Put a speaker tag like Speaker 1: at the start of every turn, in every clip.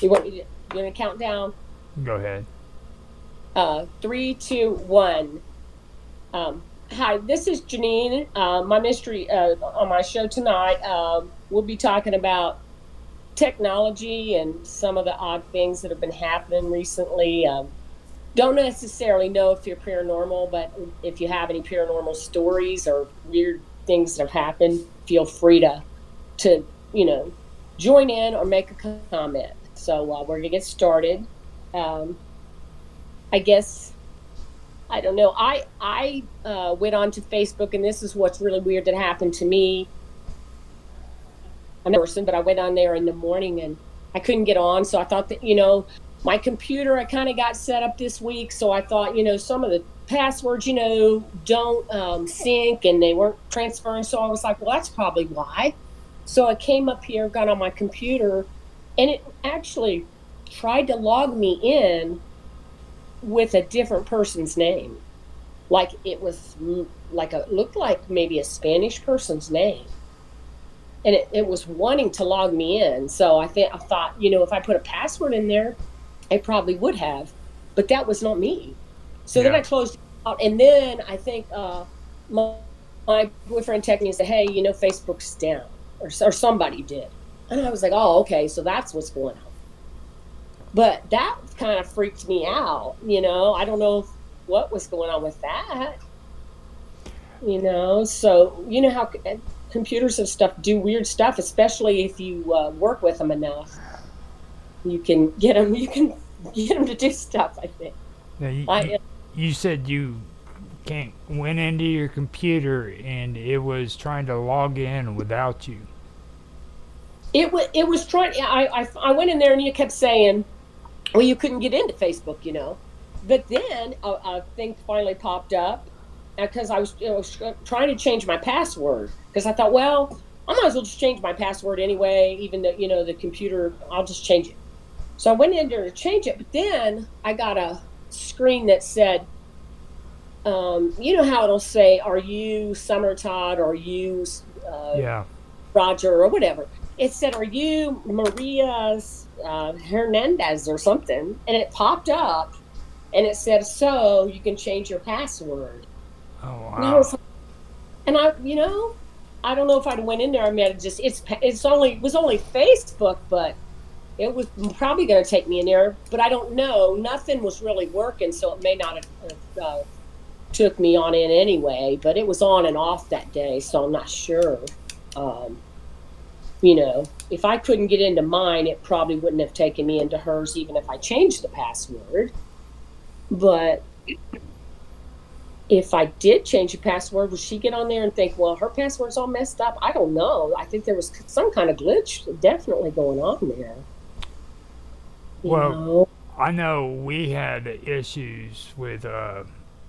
Speaker 1: You want me to? You want to count down?
Speaker 2: Go ahead.
Speaker 1: 3, 2, 1. Hi, this is Janine. My mystery on my show tonight. We'll be talking about technology and some of the odd things that have been happening recently. Don't necessarily know if you're paranormal, but if you have any paranormal stories or weird things that have happened, feel free to join in or make a comment. So we're gonna get started. Um, I guess I don't know. I went on to Facebook, and this is what's really weird that happened to me. I'm not a person, but I went on there in the morning and I couldn't get on. So I thought that my computer I kind of got set up this week. So I thought some of the passwords don't sync and they weren't transferring. So I was like, well, that's probably why. So I came up here, got on my computer, and it actually tried to log me in with a different person's name. Like it was like it looked like maybe a Spanish person's name, and it was wanting to log me in. So I thought, if I put a password in there, I probably would have, but that was not me. So then
Speaker 2: Yeah.
Speaker 1: I closed it out, and then I think my, my boyfriend texted me and said, "Hey, Facebook's down," or somebody did, and I was like, "Oh, okay, so that's what's going on." But that kind of freaked me out. I don't know what was going on with that. So how computers and stuff do weird stuff, especially if you work with them enough. You can get them to do stuff, I think.
Speaker 2: Now,
Speaker 1: I
Speaker 2: you said you can't went into your computer and it was trying to log in without you.
Speaker 1: it was trying. I went in there and you kept saying, well, you couldn't get into Facebook. But then a thing finally popped up because I was trying to change my password because I thought, well, I might as well just change my password anyway, even though the computer, I'll just change it. So I went in there to change it, but then I got a screen that said, you know how it'll say, "Are you Summer Todd? Or are you uh,
Speaker 2: Yeah.
Speaker 1: Roger or whatever?" It said, "Are you Maria Hernandez or something?" And it popped up, and it said, "So you can change your password."
Speaker 2: Oh
Speaker 1: And I
Speaker 2: wow.
Speaker 1: was like, and I don't know if I'd went in there. I mean, it was only Facebook, but it was probably going to take me in there. But I don't know. Nothing was really working, so it may not have took me on in anyway. But it was on and off that day, so I'm not sure. Um, if I couldn't get into mine, it probably wouldn't have taken me into hers, even if I changed the password. But if I did change the password, would she get on there and think, well, her password's all messed up? I don't know. I think there was some kind of glitch definitely going on there. You
Speaker 2: Well,
Speaker 1: know?
Speaker 2: I know we had issues with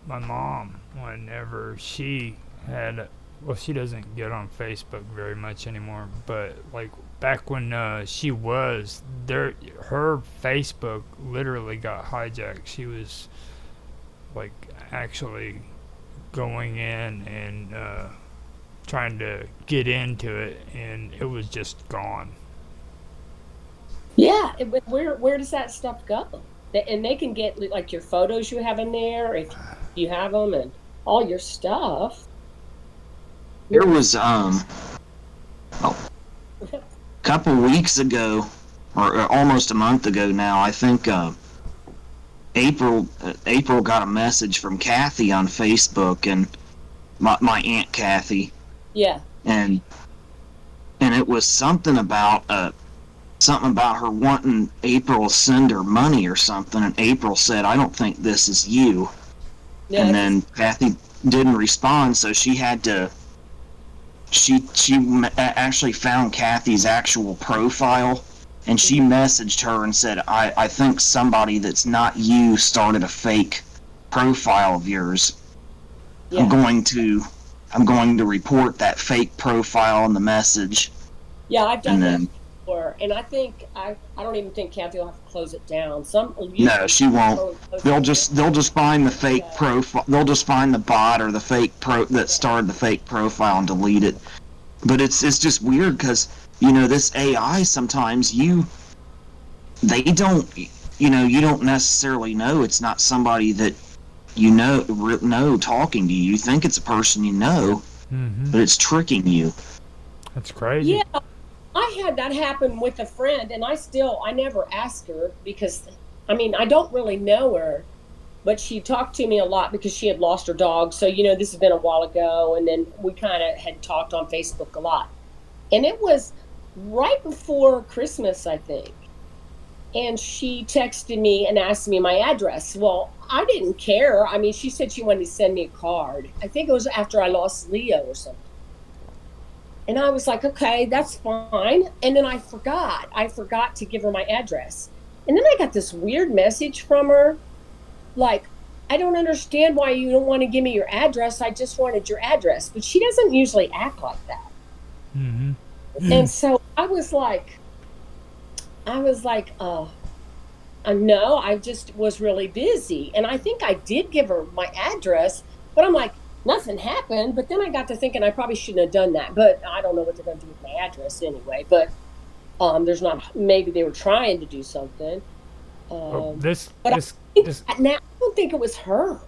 Speaker 2: my mom whenever she had. Well, she doesn't get on Facebook very much anymore, but like back when she was there, her Facebook literally got hijacked. She was like actually going in and trying to get into it, and it was just gone.
Speaker 1: Yeah. Where does that stuff go? And they can get like your photos you have in there if you have them and all your stuff.
Speaker 3: There was a couple weeks ago, or almost a month ago now. I think April got a message from Kathy on Facebook, and my aunt Kathy,
Speaker 1: Yeah.
Speaker 3: and it was something about her wanting April to send her money or something, and April said, "I don't think this is you."
Speaker 1: Yeah.
Speaker 3: And
Speaker 1: It's
Speaker 3: then Kathy didn't respond, so she had to. She actually found Kathy's actual profile, and she messaged her and said, I think somebody that's not you started a fake profile of yours. I'm
Speaker 1: yeah.
Speaker 3: going to I'm going to report that fake profile in the message."
Speaker 1: Yeah, I've
Speaker 3: And
Speaker 1: done that
Speaker 3: then
Speaker 1: before, and I think I don't even think Kathy will have to close it down. Some
Speaker 3: no,
Speaker 1: usually
Speaker 3: she won't.
Speaker 1: close
Speaker 3: They'll
Speaker 1: it down.
Speaker 3: just find the fake
Speaker 1: Yeah,
Speaker 3: profile. They'll just find the bot or the fake pro that
Speaker 1: yeah,
Speaker 3: started the fake profile and delete it. But it's just weird because this AI sometimes they don't, you don't necessarily know it's not somebody that know talking to you. You think it's a person you know, but it's tricking you.
Speaker 2: That's crazy.
Speaker 1: Yeah, I had that happen with a friend, and I never asked her because, I mean, I don't really know her, but she talked to me a lot because she had lost her dog. So, this has been a while ago, and then we kind of had talked on Facebook a lot. And it was right before Christmas, I think. And she texted me and asked me my address. Well, I didn't care. I mean, she said she wanted to send me a card. I think it was after I lost Leo or something. And I was like, okay, that's fine. And then I forgot. I forgot to give her my address. And then I got this weird message from her like, I don't understand why you don't want to give me your address. I just wanted your address. But she doesn't usually act like that.
Speaker 2: Mm-hmm.
Speaker 1: And so I was like, no, I just was really busy. And I think I did give her my address, but I'm like, nothing happened. But then I got to thinking I probably shouldn't have done that. But I don't know what they're going to do with my address anyway. But there's not, maybe they were trying to do something.
Speaker 2: Well,
Speaker 1: Now I don't think it was her.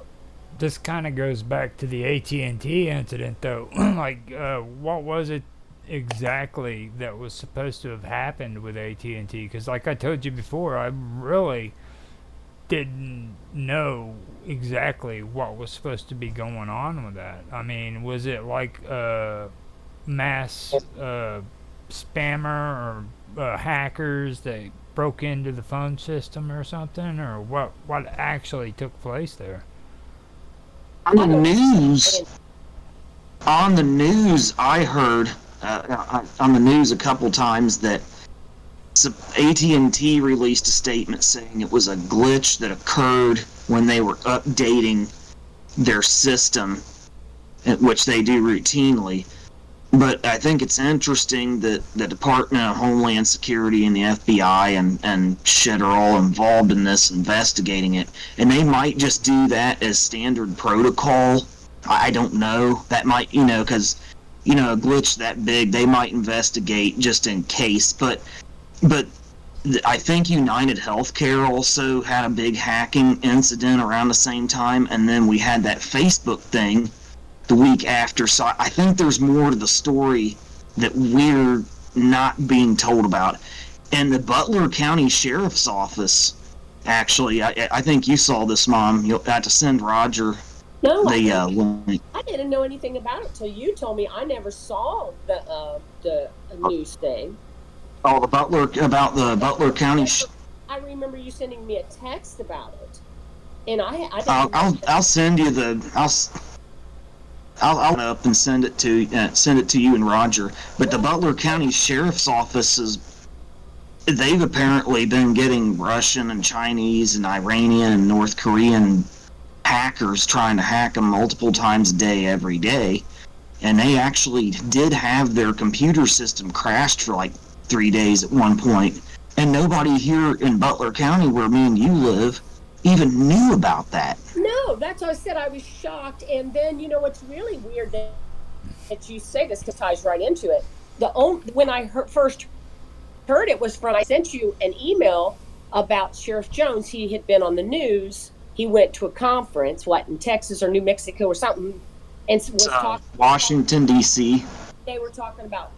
Speaker 2: this kind of goes back to the AT&T incident, though. Like, what was it exactly that was supposed to have happened with AT&T? Because, like I told you before, I really didn't know exactly what was supposed to be going on with that. I mean, was it like a mass spammer or hackers that broke into the phone system or something, or what actually took place there?
Speaker 3: On the news, I heard on the news a couple times that AT&T released a statement saying it was a glitch that occurred when they were updating their system, which they do routinely. But I think it's interesting that the Department of Homeland Security and the FBI and shit are all involved in this, investigating it. And they might just do that as standard protocol. I don't know. That might, because, a glitch that big, they might investigate just in case. But I think United Healthcare also had a big hacking incident around the same time. And then we had that Facebook thing the week after. So I think there's more to the story that we're not being told about. And the Butler County Sheriff's Office, actually, I think you saw this, Mom. You'll have to send Roger
Speaker 1: No,
Speaker 3: the link.
Speaker 1: I didn't know anything about it till you told me. I never saw the news thing.
Speaker 3: Oh, about the Butler County.
Speaker 1: I remember you sending me a text about it, and I
Speaker 3: I'll send you the I'll up and send it to you and Roger. But the Butler County Sheriff's Office they've apparently been getting Russian and Chinese and Iranian and North Korean hackers trying to hack them multiple times a day, every day. And they actually did have their computer system crashed for like 3 days at one point. And nobody here in Butler County, where me and you live, even knew about that.
Speaker 1: No, that's what I said. I was shocked. And then, what's really weird that you say this, because it ties right into it. When I first heard it was from, I sent you an email about Sheriff Jones. He had been on the news. He went to a conference, in Texas or New Mexico or something, and was talking
Speaker 3: Washington, D.C.
Speaker 1: They were talking about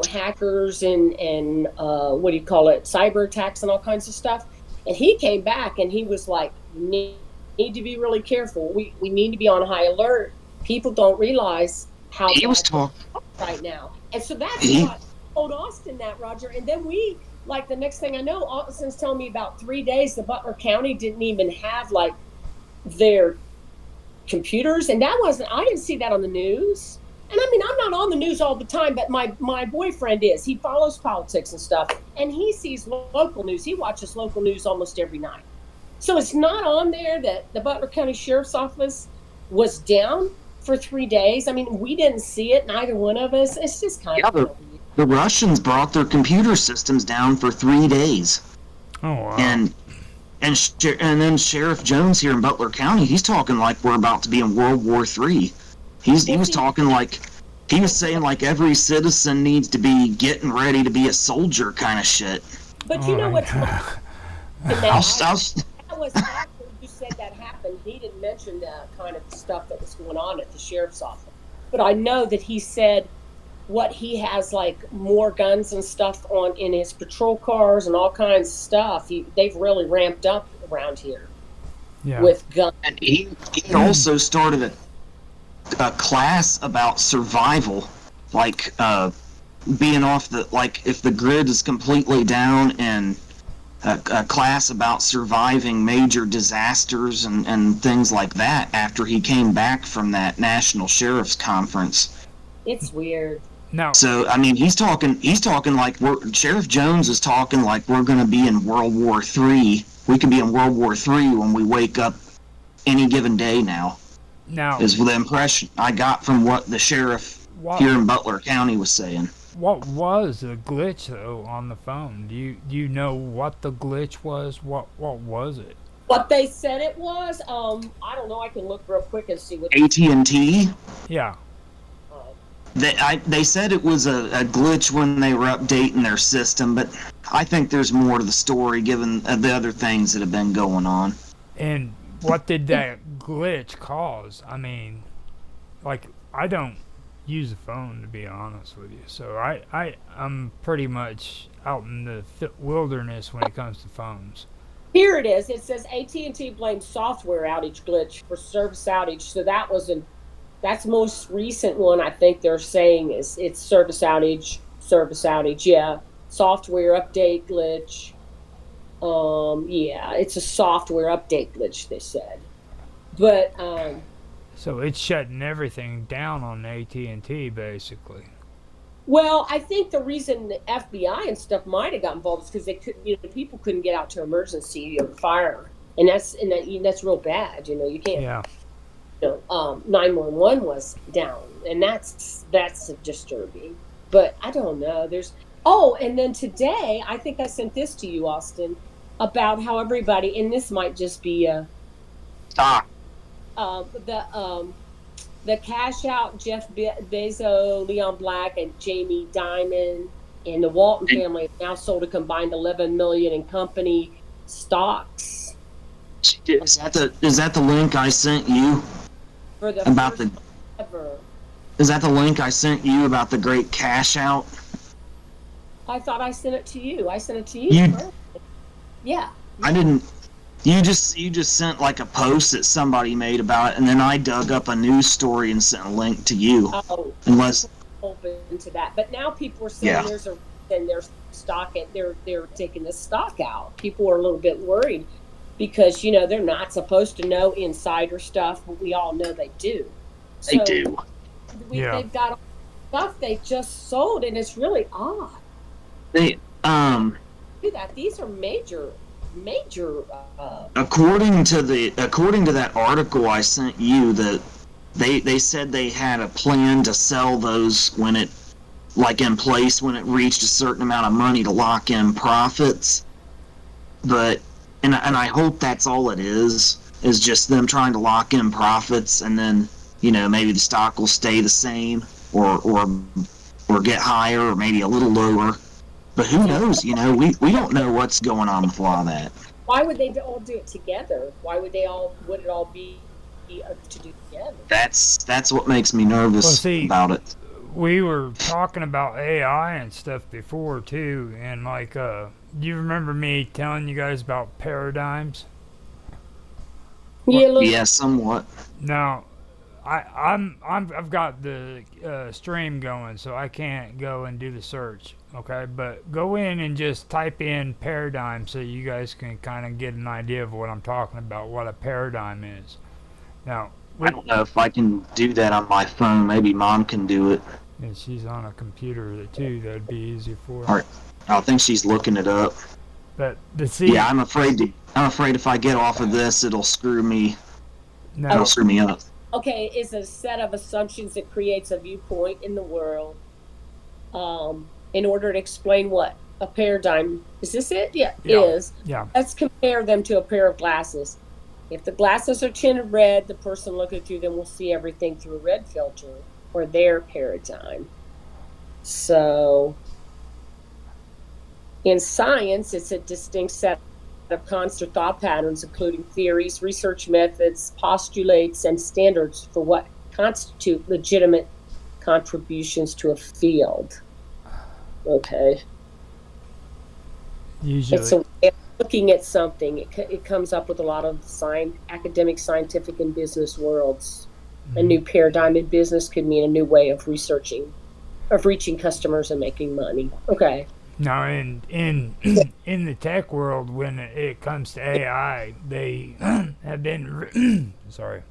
Speaker 1: hackers and what do you call it, cyber attacks and all kinds of stuff. And he came back and he was like, you need to be really careful. We need to be on high alert. People don't realize how
Speaker 3: he was talking
Speaker 1: right now. And so that's what told Austin that, Roger. And then the next thing I know, Austin's telling me about 3 days the Butler County didn't even have their computers. And I didn't see that on the news. And I mean, I'm not on the news all the time, but my boyfriend is. He follows politics and stuff, and he sees local news. He watches local news almost every night. So it's not on there that the Butler County Sheriff's Office was down for 3 days. I mean, we didn't see it, neither one of us. It's just kind of...
Speaker 3: The Russians brought their computer systems down for 3 days.
Speaker 2: Oh, wow.
Speaker 3: And then Sheriff Jones here in Butler County, he's talking like we're about to be in World War III. He was talking like He was saying like every citizen needs to be getting ready to be a soldier kind of shit.
Speaker 1: But
Speaker 2: Oh
Speaker 1: you know
Speaker 2: my
Speaker 1: what's
Speaker 2: God.
Speaker 1: and
Speaker 3: I'll,
Speaker 1: that
Speaker 3: I'll,
Speaker 1: was after you said that happened. He didn't mention the kind of stuff that was going on at the sheriff's office. But I know that he said what he has like more guns and stuff on in his patrol cars and all kinds of stuff. They've really ramped up around here
Speaker 2: Yeah.
Speaker 1: with guns.
Speaker 3: and he also started a class about survival, like being off the like if the grid is completely down, and a class about surviving major disasters and things like that after he came back from that national sheriff's conference.
Speaker 1: It's weird.
Speaker 2: Now,
Speaker 3: So I mean, he's talking like Sheriff Jones is talking like we're going to be in World War III. We could be in World War III when we wake up any given day now.
Speaker 2: now,
Speaker 3: Is the impression I got from what the sheriff
Speaker 2: what
Speaker 3: here in Butler County was saying.
Speaker 2: what was the glitch though on the phone? Do you know what the glitch was? What was it?
Speaker 1: What they said it was, I don't know. I can look real quick and see what.
Speaker 3: AT&T,
Speaker 2: Yeah.
Speaker 1: Uh,
Speaker 3: they said it was a glitch when they were updating their system, but I think there's more to the story given the other things that have been going on.
Speaker 2: And what did that glitch cause? I mean, like I don't use a phone to be honest with you, so I'm pretty much out in the wilderness when it comes to phones.
Speaker 1: Here it is. It says AT&T blames software outage glitch for service outage. So that's most recent one. I think they're saying is it's service outage. Service outage. Yeah, software update glitch. Yeah, it's a software update glitch. They said, but
Speaker 2: So it's shutting everything down on AT&T basically.
Speaker 1: well, I think the reason the FBI and stuff might have got involved is because they could, people couldn't get out to emergency or fire, and that's real bad. You can't.
Speaker 2: Yeah.
Speaker 1: 911 was down, and that's disturbing. But I don't know. And then today I think I sent this to you, Austin, about how everybody, and this might just be
Speaker 3: Ah,
Speaker 1: uh, the um, the cash out Jeff Bezos, Leon Black, and Jamie Dimon, and the Walton family have now sold a combined 11 million in company stocks
Speaker 3: is that the link I sent you
Speaker 1: for the
Speaker 3: about
Speaker 1: first
Speaker 3: the?
Speaker 1: ever.
Speaker 3: Is that the link I sent you about the great cash out?
Speaker 1: I thought I sent it to you. I sent it to you.
Speaker 3: You,
Speaker 1: First. Yeah.
Speaker 3: I didn't. You just sent like a post that somebody made about it, and then I dug up a news story and sent a link to you.
Speaker 1: Oh,
Speaker 3: Unless
Speaker 1: open to that, but now people are saying
Speaker 3: yeah,
Speaker 1: there's a and they're they're taking the stock out. People are a little bit worried because they're not supposed to know insider stuff, but we all know they do.
Speaker 3: they
Speaker 1: So
Speaker 3: do.
Speaker 2: Yeah.
Speaker 1: they've got stuff they just sold, and it's really odd.
Speaker 3: They
Speaker 1: Do that. These are major.
Speaker 3: according to that article I sent you, that they said they had a plan to sell those when it in place when it reached a certain amount of money to lock in profits. But and I hope that's all it is just them trying to lock in profits, and then maybe the stock will stay the same or get higher or maybe a little lower. But who knows? We don't know what's going on with a lot of that.
Speaker 1: Why would they all do it together? Why would they all? Would it all be to do together?
Speaker 3: That's what makes me nervous
Speaker 2: Well, see,
Speaker 3: about it.
Speaker 2: we were talking about AI and stuff before too, and like, do you remember me telling you guys about paradigms?
Speaker 1: Yeah, look,
Speaker 3: Yeah, somewhat.
Speaker 2: Now, I've got the stream going, so I can't go and do the search. Okay, but go in and just type in paradigm so you guys can kind of get an idea of what I'm talking about, what a paradigm is. Now,
Speaker 3: I don't know if I can do that on my phone. Maybe Mom can do it.
Speaker 2: and she's on a computer too. That'd be easy for her.
Speaker 3: Or I think she's looking it up.
Speaker 2: But the see,
Speaker 3: Yeah, I'm afraid if I get off of this, it'll screw me.
Speaker 2: no,
Speaker 3: It'll screw me up.
Speaker 1: okay, it's a set of assumptions that creates a viewpoint in the world. In order to explain what a paradigm is. This it? Yeah,
Speaker 2: Yeah.
Speaker 1: is.
Speaker 2: yeah,
Speaker 1: Let's compare them to a pair of glasses. If the glasses are tinted red, the person looking through them will see everything through a red filter. or their paradigm. So in science, it's a distinct set of concepts or thought patterns, including theories, research methods, postulates, and standards for what constitute legitimate contributions to a field. Okay.
Speaker 2: Usually.
Speaker 1: It's a way of looking at something. It comes up with a lot of academic, scientific, and business worlds. A new paradigm in business could mean a new way of reaching customers and making money. Okay.
Speaker 2: Now, in the tech world, when it comes to AI, they have been sorry.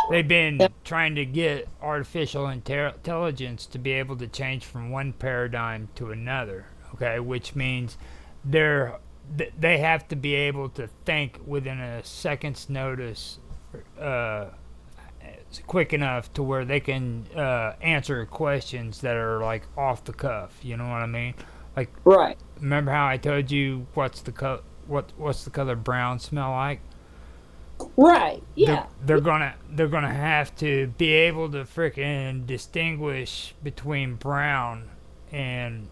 Speaker 2: They've been trying to get artificial intelligence to be able to change from one paradigm to another. Okay, which means they have to be able to think within a second's notice, quick enough to where they can answer questions that are like off the cuff. You know what I mean? Like,
Speaker 1: right.
Speaker 2: Remember how I told you what's the color brown smell like?
Speaker 1: Right. Yeah.
Speaker 2: They're gonna have to be able to frickin' distinguish between brown and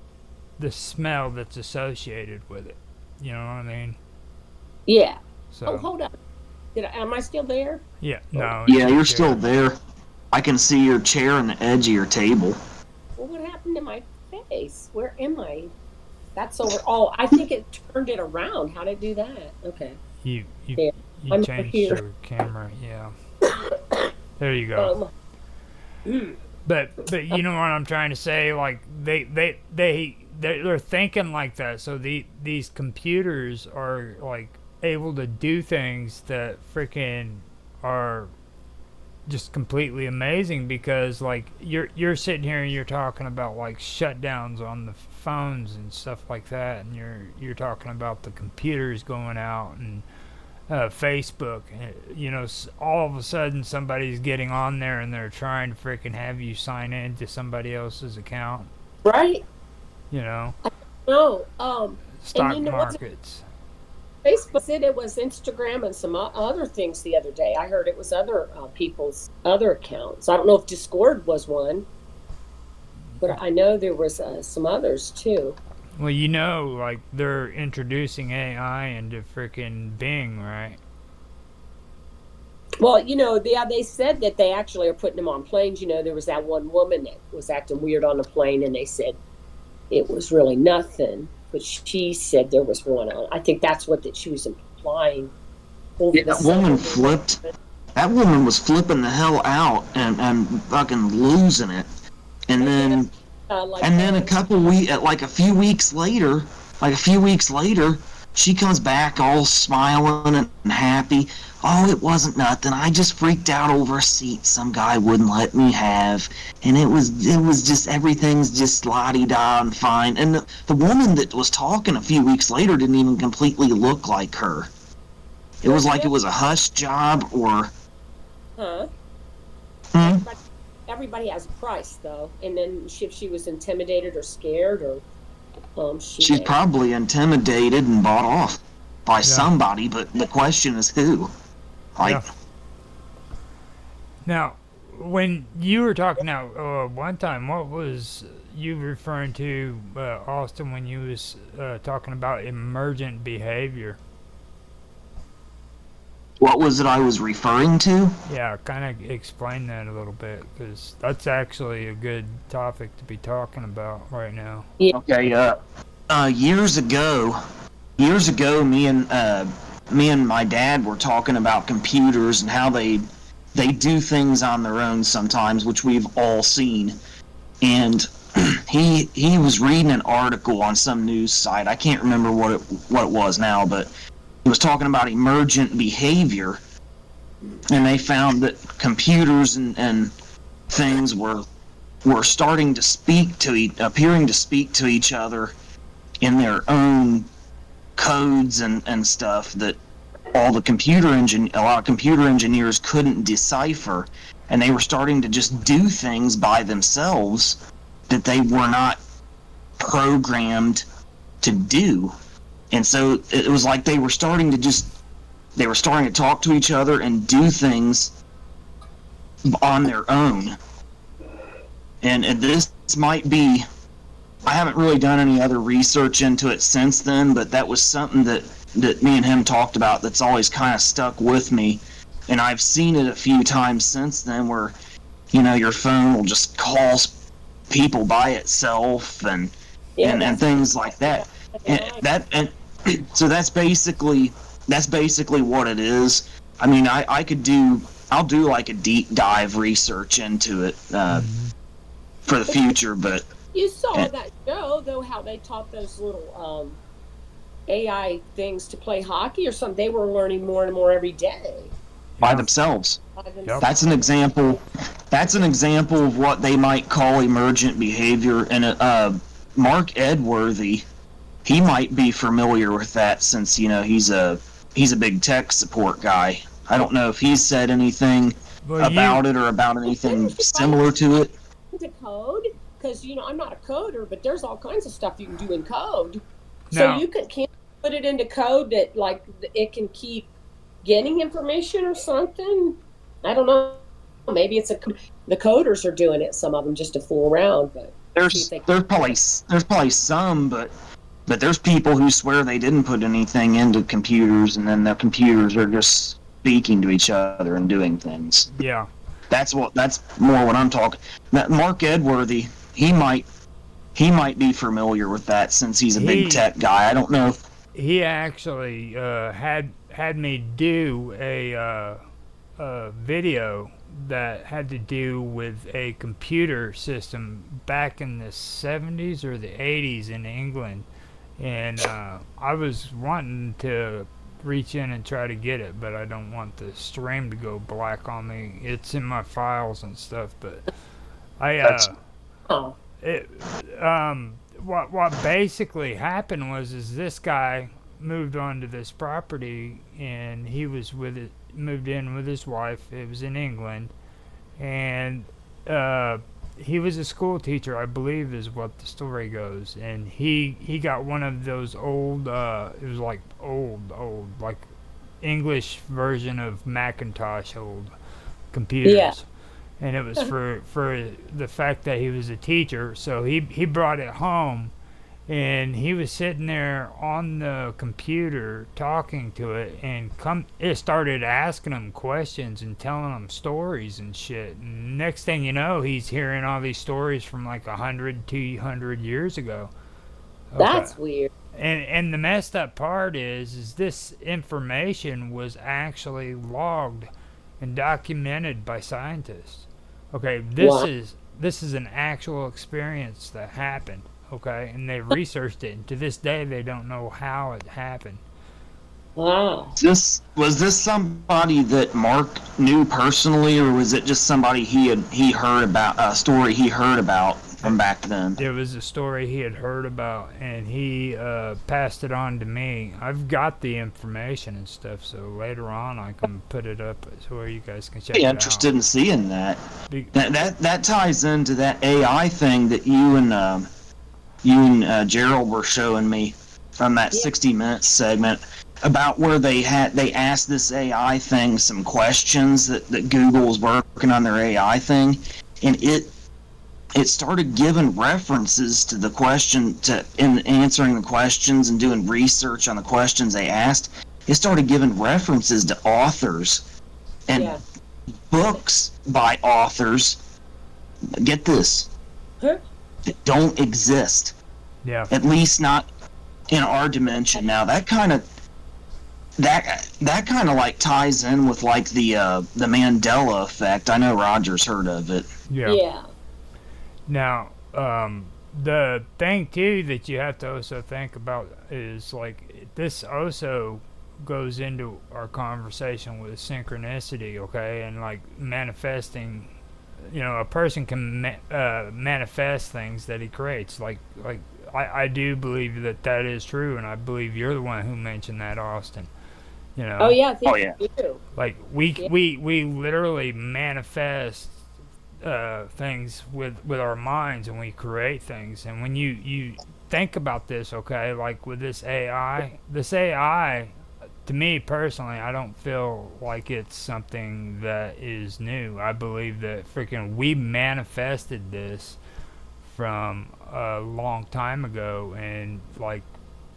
Speaker 2: the smell that's associated with it. You know what I mean?
Speaker 1: Yeah.
Speaker 2: So.
Speaker 1: Oh, hold on. Am I still there?
Speaker 2: Yeah. No.
Speaker 3: Yeah, you're still there. I can see your chair and the edge of your table.
Speaker 1: Well, what happened to my face? Where am I? That's over. Oh, I think it turned it around. How did it do that? Okay.
Speaker 2: You
Speaker 1: I'm
Speaker 2: changed
Speaker 1: here.
Speaker 2: your camera. Yeah. There you go. But you know what I'm trying to say? Like they're thinking like that. So these computers are like able to do things that freaking are just completely amazing, because like you're sitting here and you're talking about like shutdowns on the phones and stuff like that, and you're talking about the computers going out and Facebook, you know, all of a sudden somebody's getting on there and they're trying to freaking have you sign in to somebody else's account.
Speaker 1: Right.
Speaker 2: You know.
Speaker 1: No.
Speaker 2: Stock
Speaker 1: and
Speaker 2: markets.
Speaker 1: Facebook said it was Instagram and some other things the other day. I heard it was other people's other accounts. I don't know if Discord was one, but I know there was some others too.
Speaker 2: Well, you know, like they're introducing AI into freaking Bing, right?
Speaker 1: Well, you know, they said that they actually are putting them on planes. You know, there was that one woman that was acting weird on the plane, and they said it was really nothing. But she said there was one on. I think that's what she was implying.
Speaker 3: That woman flipped. That woman was flipping the hell out and fucking losing it. And then a few weeks later, she comes back all smiling and happy. Oh, it wasn't nothing. I just freaked out over a seat some guy wouldn't let me have, and it was just everything's just la-di-da and fine. And the woman that was talking a few weeks later didn't even completely look like her. It was like it was a hush job or.
Speaker 1: Huh? Everybody has a price, though. And then if she was intimidated or scared, or
Speaker 3: she's probably intimidated and bought off by somebody, but the question is who.
Speaker 2: Now, when you were talking out one time, what was you referring to, Austin, when you was talking about emergent behavior?
Speaker 3: What was it I was referring to?
Speaker 2: Yeah, kind of explain that a little bit, because that's actually a good topic to be talking about right now.
Speaker 1: Yeah.
Speaker 3: Okay. Years ago, me and my dad were talking about computers and how they do things on their own sometimes, which we've all seen. And he was reading an article on some news site. I can't remember what it was now, but he was talking about emergent behavior, and they found that computers and things were starting to appearing to speak to each other in their own codes and stuff that a lot of computer engineers couldn't decipher, and they were starting to just do things by themselves that they were not programmed to do. And so it was like they were starting to talk to each other and do things on their own. and this might be, I haven't really done any other research into it since then, but that was something that me and him talked about that's always kind of stuck with me. And I've seen it a few times since then where, your phone will just call people by itself and things like that. And so that's basically what it is. I mean, I'll do like a deep dive research into it for the future, but
Speaker 1: you saw that show though, how they taught those little AI things to play hockey or something. They were learning more and more every day
Speaker 3: by themselves.
Speaker 2: Yep.
Speaker 3: That's an example of what they might call emergent behavior. And Mark Edworthy, he might be familiar with that since he's a big tech support guy. I don't know if he's said anything about it or about anything similar to it.
Speaker 1: To code, because I'm not a coder, but there's all kinds of stuff you can do in code.
Speaker 2: No.
Speaker 1: So you can't put it into code that like it can keep getting information or something. I don't know. Maybe it's the coders are doing it. Some of them just to fool around, but
Speaker 3: there's probably some, but there's people who swear they didn't put anything into computers, and then the computers are just speaking to each other and doing things.
Speaker 2: Yeah.
Speaker 3: That's more what I'm talking. Mark Edworthy, he might be familiar with that since he's a big tech guy. I don't know if
Speaker 2: he actually had me do a video that had to do with a computer system back in the 70s or the 80s in England, and I was wanting to reach in and try to get it, but I don't want the stream to go black on me. It's in my files and stuff, but what basically happened was this guy moved onto this property, and he was moved in with his wife. It was in England, and he was a school teacher, I believe is what the story goes, and he got one of those old it was like old like English version of Macintosh old computers.
Speaker 1: Yeah.
Speaker 2: And it was for the fact that he was a teacher, so he brought it home, and he was sitting there on the computer talking to it, and it started asking him questions and telling him stories and shit. And next thing you know, he's hearing all these stories from like 100, 200 years ago.
Speaker 1: Okay. That's weird.
Speaker 2: And the messed up part is this information was actually logged and documented by scientists. Okay, this is an actual experience that happened. Okay, and they researched it, and to this day they don't know how it happened.
Speaker 1: Wow.
Speaker 3: Was this somebody that Mark knew personally, or was it just somebody he heard about, a story he heard about from back then?
Speaker 2: It was a story he had heard about, and he passed it on to me. I've got the information and stuff, so later on I can put it up so where you guys can check it out.
Speaker 3: I'm interested in seeing that. That ties into that AI thing that you and Gerald were showing me from that 60 Minutes segment about where they asked this AI thing some questions that Google was working on their AI thing, and it started giving references to the question in answering the questions and doing research on the questions they asked. It started giving references to authors and books by authors. Get this.
Speaker 1: Huh?
Speaker 3: That don't exist.
Speaker 2: Yeah.
Speaker 3: At least not in our dimension. Now that kind of like ties in with like the Mandela effect. I know Roger's heard of it.
Speaker 1: Yeah.
Speaker 2: Now, the thing too that you have to also think about is like this also goes into our conversation with synchronicity, okay, and like manifesting. A person can manifest things that he creates. Like I do believe that is true, and I believe you're the one who mentioned that, Austin.
Speaker 1: Oh yeah, I think you do.
Speaker 2: Like we literally manifest things with our minds, and we create things. And when you think about this, okay, like with this AI to me personally, I don't feel like it's something that is new. I believe that freaking we manifested this from a long time ago, and like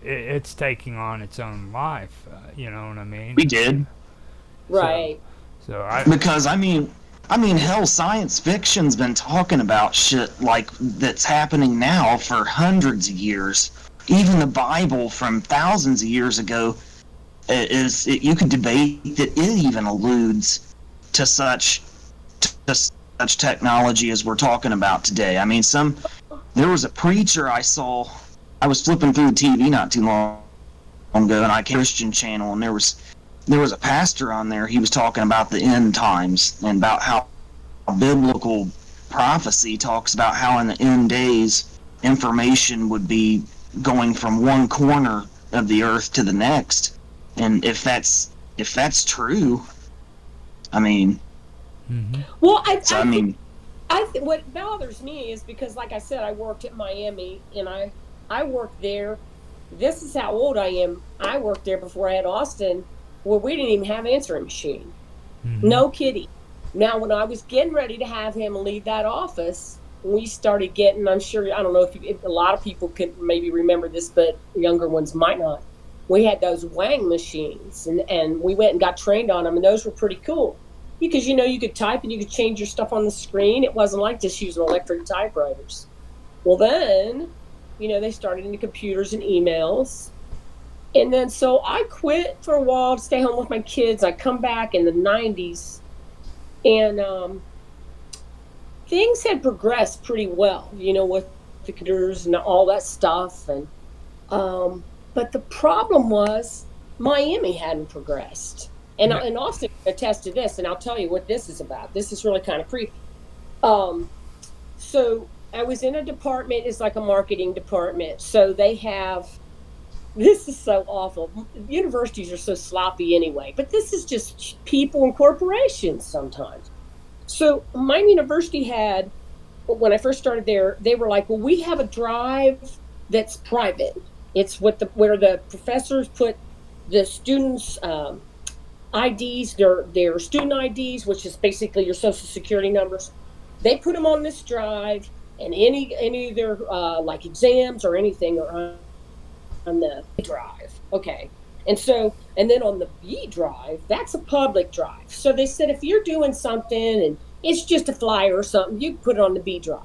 Speaker 2: it's taking on its own life. You know what I
Speaker 3: We
Speaker 2: mean?
Speaker 3: did.
Speaker 2: So,
Speaker 1: Right.
Speaker 2: so I.
Speaker 3: Because I mean, hell, science fiction's been talking about shit like that's happening now for hundreds of years. Even the Bible from thousands of years ago you could debate that it even alludes to such technology as we're talking about today. I mean, there was a preacher I saw. I was flipping through the TV not too long ago, and I came to a Christian channel, and there was a pastor on there. He was talking about the end times and about how biblical prophecy talks about how in the end days information would be going from one corner of the earth to the next. And if that's true, I mean,
Speaker 2: Mm-hmm.
Speaker 1: Well,
Speaker 3: so I mean,
Speaker 1: what bothers me is because, like I said, I worked at Miami, and I worked there. This is how old I am. I worked there before I had Austin, where we didn't even have an answering machine.
Speaker 2: Mm-hmm.
Speaker 1: No kidding. Now, when I was getting ready to have him leave that office, we started getting. I'm sure I don't know if a lot of people could maybe remember this, but younger ones might not. We had those Wang machines, and we went and got trained on them, and those were pretty cool because you could type and you could change your stuff on the screen. It wasn't like just using electric typewriters. Well, then they started into computers and emails, and then so I quit for a while to stay home with my kids. I come back in the '90s, and things had progressed pretty well, with the computers and all that stuff, and but the problem was Miami hadn't progressed. And Austin can attest to this, and I'll tell you what this is about. This is really kind of creepy. Um, so I was in a department, it's like a marketing department. So they have, this is so awful. Universities are so sloppy anyway, but this is just people and corporations sometimes. So my university had, when I first started there, they were like, well, we have a drive that's private. It's where the professors put the students' IDs, their student IDs, which is basically your social security numbers. They put them on this drive, and any of their like exams or anything are on the drive. Okay. And then on the B drive, that's a public drive. So they said if you're doing something and it's just a flyer or something, you can put it on the B drive.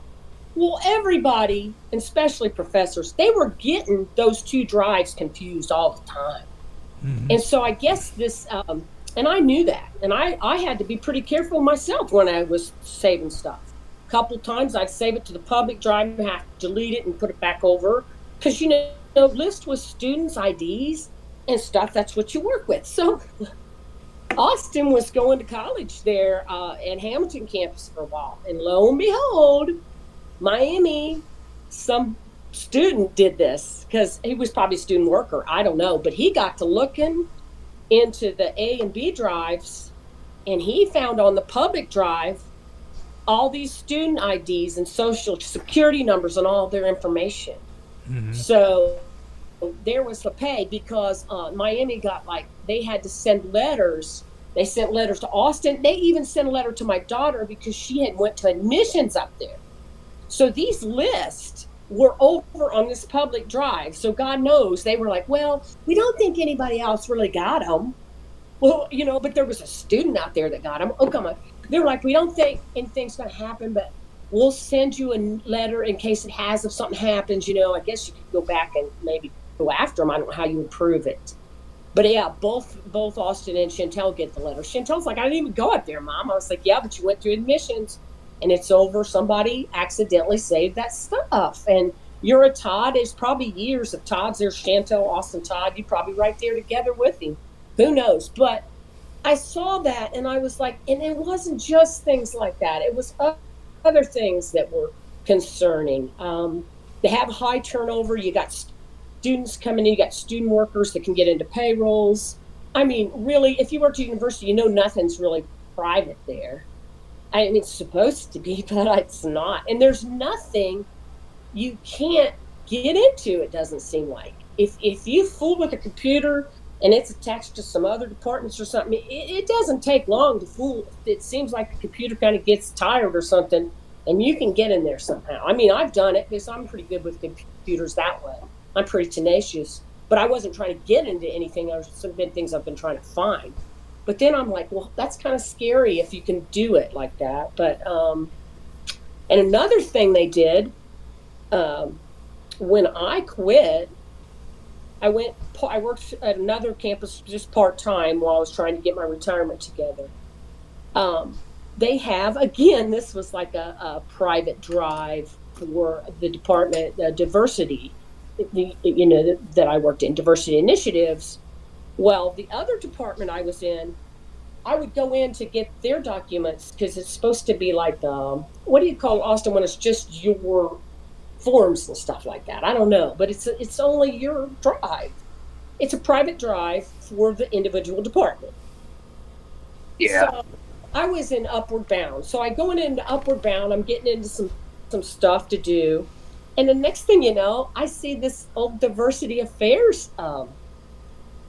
Speaker 1: Well, everybody, and especially professors, they were getting those two drives confused all the time.
Speaker 2: Mm-hmm.
Speaker 1: And so I guess and I knew that. And I had to be pretty careful myself when I was saving stuff. A couple times I'd save it to the public drive and have to delete it and put it back over. Because, list with students' IDs and stuff, that's what you work with. So Austin was going to college there at Hamilton campus for a while. And lo and behold, Miami, some student did this because he was probably a student worker. I don't know. But he got to looking into the A and B drives, and he found on the public drive all these student IDs and social security numbers and all their information.
Speaker 2: Mm-hmm.
Speaker 1: So there was the pay because Miami got they had to send letters. They sent letters to Austin. They even sent a letter to my daughter because she had went to admissions up there. So these lists were over on this public drive. So God knows they were like, well, we don't think anybody else really got them. Well, but there was a student out there that got them. Oh, come on. They're like, we don't think anything's going to happen, but we'll send you a letter in case it has. If something happens, I guess you could go back and maybe go after them. I don't know how you would prove it. But yeah, both Austin and Chantel get the letter. Chantel's like, I didn't even go up there, Mom. I was like, yeah, but you went through admissions. And it's over. Somebody accidentally saved that stuff. And you're a Todd. It's probably years of Todd's. There's Chantel, Austin, Todd. You're probably right there together with him. Who knows? But I saw that and I was like, and it wasn't just things like that. It was other things that were concerning. They have high turnover. You got students coming in. You got student workers that can get into payrolls. I mean, really, if you work at university, nothing's really private there. I mean, it's supposed to be, but it's not. And there's nothing you can't get into, it doesn't seem like. If you fool with a computer and it's attached to some other departments or something, it doesn't take long to fool. It seems like the computer kind of gets tired or something, and you can get in there somehow. I mean, I've done it because I'm pretty good with computers that way. I'm pretty tenacious, but I wasn't trying to get into anything. There's some been things I've been trying to find. But then I'm like, well, that's kind of scary if you can do it like that. But and another thing they did, when I quit, I worked at another campus just part time while I was trying to get my retirement together. They have, again, this was like a private drive for the department, diversity, that I worked in, diversity initiatives. Well, the other department I was in, I would go in to get their documents because it's supposed to be like, what do you call Austin when it's just your forms and stuff like that? I don't know, but it's only your drive. It's a private drive for the individual department.
Speaker 3: Yeah.
Speaker 1: So I was in Upward Bound. So I going into Upward Bound, I'm getting into some stuff to do. And the next thing you know, I see this old diversity affairs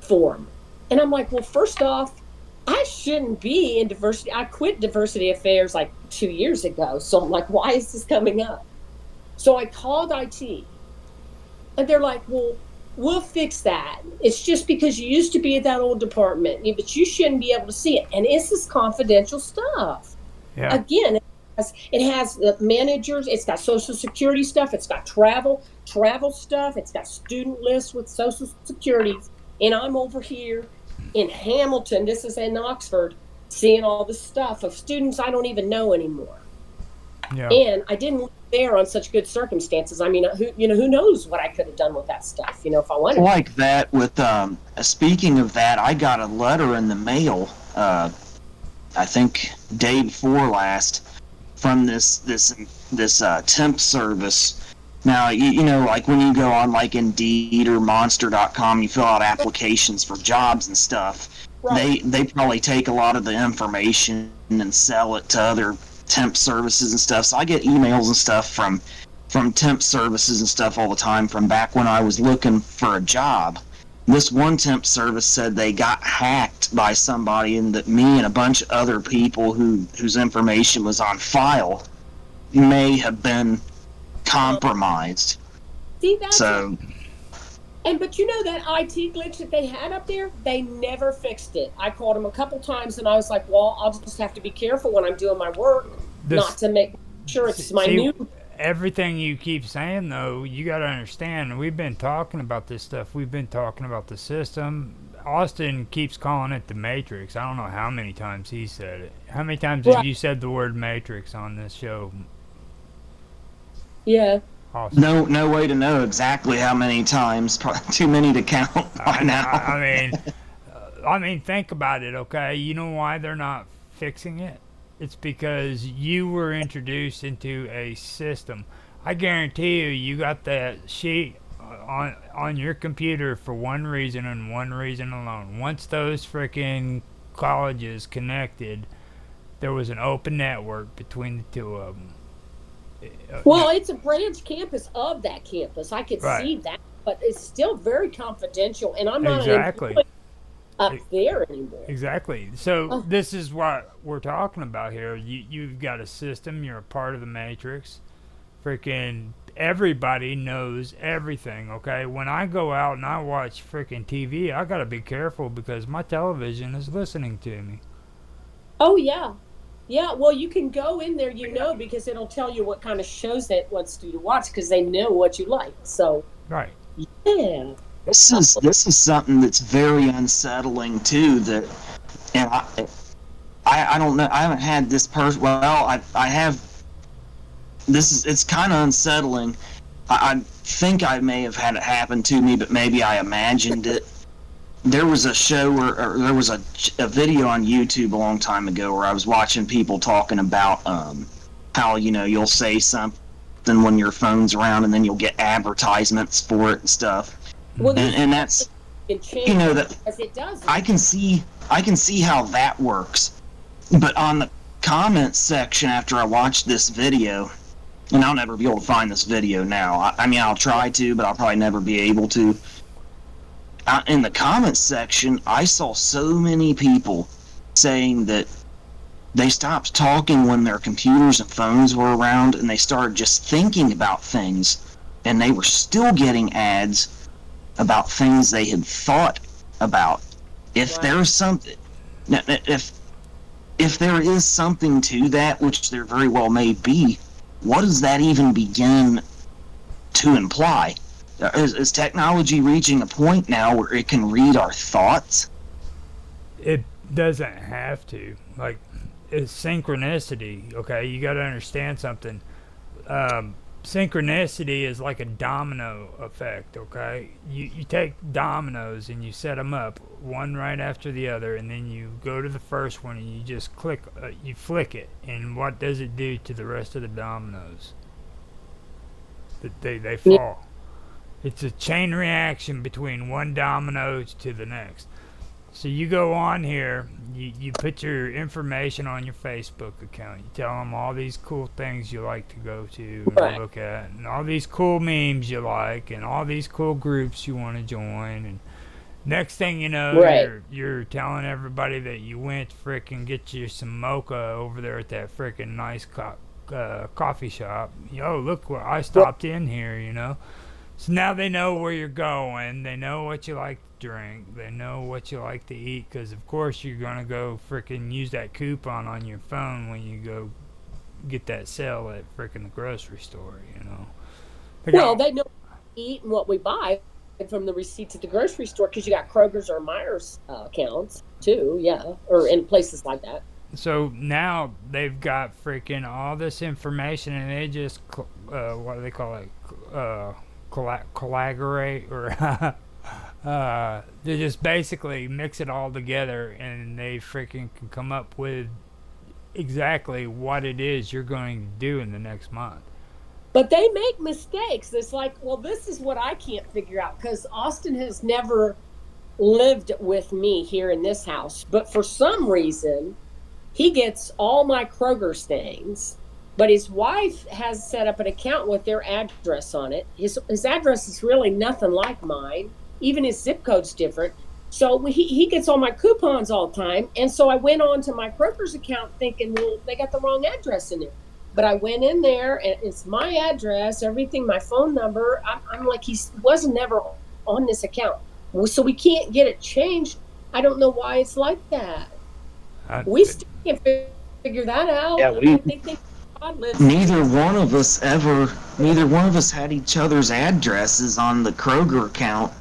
Speaker 1: form. And I'm like, well, first off, I shouldn't be in diversity. I quit diversity affairs like 2 years ago. So I'm like, why is this coming up? So I called IT, and they're like, well, we'll fix that. It's just because you used to be at that old department, but you shouldn't be able to see it. And this is confidential stuff.
Speaker 2: Yeah.
Speaker 1: Again, it has the managers, it's got Social Security stuff, it's got travel stuff, it's got student lists with Social Security. And I'm over here in Hamilton, this is in Oxford, seeing all this stuff of students I don't even know anymore.
Speaker 2: Yeah.
Speaker 1: And I didn't live there on such good circumstances. I mean, who knows what I could have done with that stuff, if I wanted.
Speaker 3: Like that with, speaking of that, I got a letter in the mail, I think day before last, from this temp service. Now, like when you go on like Indeed or Monster.com, you fill out applications for jobs and stuff. Right. They probably take a lot of the information and sell it to other temp services and stuff. So I get emails and stuff from temp services and stuff all the time from back when I was looking for a job. This one temp service said they got hacked by somebody, and that me and a bunch of other people whose information was on file may have been compromised.
Speaker 1: See, that's
Speaker 3: so.
Speaker 1: But that IT glitch that they had up there, they never fixed it. I called them a couple times, and I was like, well, I'll just have to be careful when I'm doing my work, not to make sure it's my new...
Speaker 2: Everything you keep saying, though, you got to understand, we've been talking about this stuff. We've been talking about the system. Austin keeps calling it the Matrix. I don't know how many times he said it. How many times have you said the word Matrix on this show?
Speaker 1: Yeah.
Speaker 2: Austin.
Speaker 3: No way to know exactly how many times. Probably too many to count by now.
Speaker 2: I mean, think about it, okay? You know why they're not fixing it? It's because you were introduced into a system. I guarantee you got that sheet on your computer for one reason and one reason alone. Once those freaking colleges connected, there was an open network between the two of them.
Speaker 1: Well, it's a branch campus of that campus. I could see that, but it's still very confidential, and I'm not employed up there anymore.
Speaker 2: Exactly. So this is what we're talking about here. You've got a system. You're a part of the Matrix. Freaking everybody knows everything, okay? When I go out and I watch freaking TV, I got to be careful because my television is listening to me.
Speaker 1: Oh, yeah. Yeah, well, you can go in there, because it'll tell you what kind of shows it wants you to watch because they know what you like. So,
Speaker 2: right.
Speaker 1: Yeah.
Speaker 3: This is something that's very unsettling too. That, and I don't know. I haven't had this person. Well, I have. It's kind of unsettling. I think I may have had it happen to me, but maybe I imagined it. There was a show or there was a video on YouTube a long time ago where I was watching people talking about how you'll say something when your phone's around and then you'll get advertisements for it and stuff.
Speaker 1: Well,
Speaker 3: and that's that
Speaker 1: as it does.
Speaker 3: I can see how that works, but on the comments section after I watched this video, and I'll never be able to find this video now. I mean, I'll try to, but I'll probably never be able to. in the comments section, I saw so many people saying that they stopped talking when their computers and phones were around, and they started just thinking about things, and they were still getting ads about things they had thought about. If there's something, if there is something to that, which there very well may be, what does that even begin to imply? Is technology reaching a point now where it can read our thoughts?
Speaker 2: It doesn't have to. Like, it's synchronicity, okay? You got to understand something. Synchronicity is like a domino effect, okay? You take dominoes and you set them up one right after the other, and then you go to the first one and you just you flick it, and what does it do to the rest of the dominoes? They fall. It's a chain reaction between one domino to the next. So you go on here, you put your information on your Facebook account. You tell them all these cool things you like to go to and look at, and all these cool memes you like, and all these cool groups you want to join. And next thing you know, you're telling everybody that you went frickin' get you some mocha over there at that frickin' nice coffee shop. Yo, look what I stopped in here, you know. So now they know where you're going. They know what you like to drink. They know what you like to eat. Because, of course, you're going to go frickin' use that coupon on your phone when you go get that sale at frickin' the grocery store, you know.
Speaker 1: They know what we eat and what we buy from the receipts at the grocery store because you got Kroger's or Myers accounts, too, or in places like that.
Speaker 2: So now they've got frickin' all this information, and they just, what do they call it? Collaborate, or they just basically mix it all together, and they freaking can come up with exactly what it is you're going to do in the next month.
Speaker 1: But they make mistakes. It's like, well, this is what I can't figure out, because Austin has never lived with me here in this house, but for some reason he gets all my Kroger's things. But his wife has set up an account with their address on it. His address is really nothing like mine. Even his zip code's different. So he gets all my coupons all the time. And so I went on to my Kroger's account thinking, well, they got the wrong address in there. But I went in there, and it's my address, everything, my phone number. I'm like, he wasn't never on this account. So we can't get it changed. I don't know why it's like that. We still can't figure that out.
Speaker 3: Yeah, neither one of us had each other's addresses on the Kroger account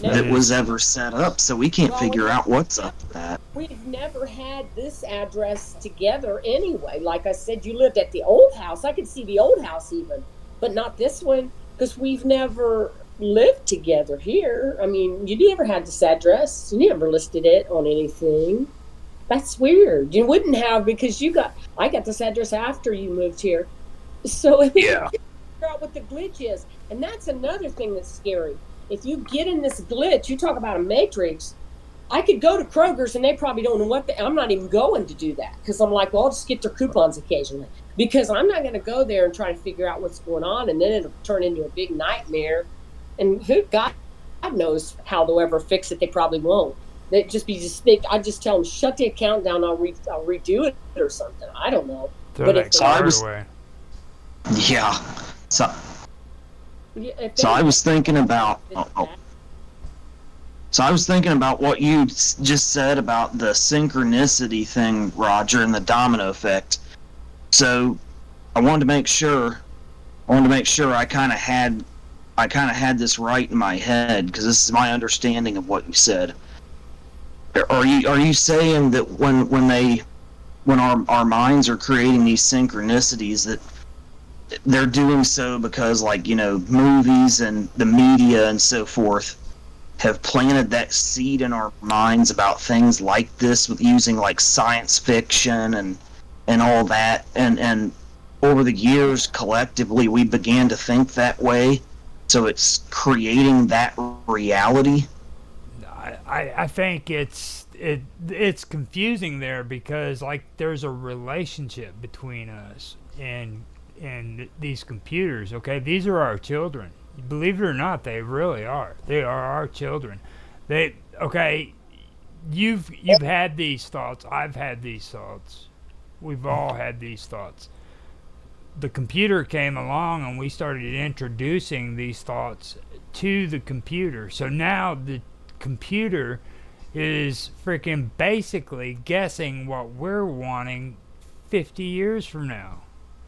Speaker 3: that was ever set up, so we can't figure out what's up with that.
Speaker 1: We've never had this address together anyway. Like I said, you lived at the old house. I could see the old house even, but not this one, because we've never lived together here. I mean, you never had this address. You never listed it on anything. That's weird. You wouldn't have, because I got this address after you moved here. So we can't figure out what the glitch is. And that's another thing that's scary. If you get in this glitch, you talk about a matrix, I could go to Kroger's and they probably don't know I'm not even going to do that, because I'm like, well, I'll just get their coupons occasionally, because I'm not going to go there and try to figure out what's going on, and then it'll turn into a big nightmare. And God knows how they'll ever fix it. They probably won't. I just tell them, shut the account down. I'll redo it or something. I don't know.
Speaker 2: Throw that card away.
Speaker 3: Yeah. So I was thinking about. So I was thinking about what you just said about the synchronicity thing, Roger, and the domino effect. So I wanted to make sure I kind of had this right in my head, because this is my understanding of what you said. Are you saying that when our minds are creating these synchronicities, that they're doing so because, like, you know, movies and the media and so forth have planted that seed in our minds about things like this, with using like science fiction and all that, and over the years collectively we began to think that way, so it's creating that reality?
Speaker 2: I think it's confusing there, because like there's a relationship between us and these computers. Okay, these are our children. Believe it or not, they really are. They are our children. They okay. You've had these thoughts. I've had these thoughts. We've all had these thoughts. The computer came along and we started introducing these thoughts to the computer. So now the computer is freaking basically guessing what we're wanting 50 years from now.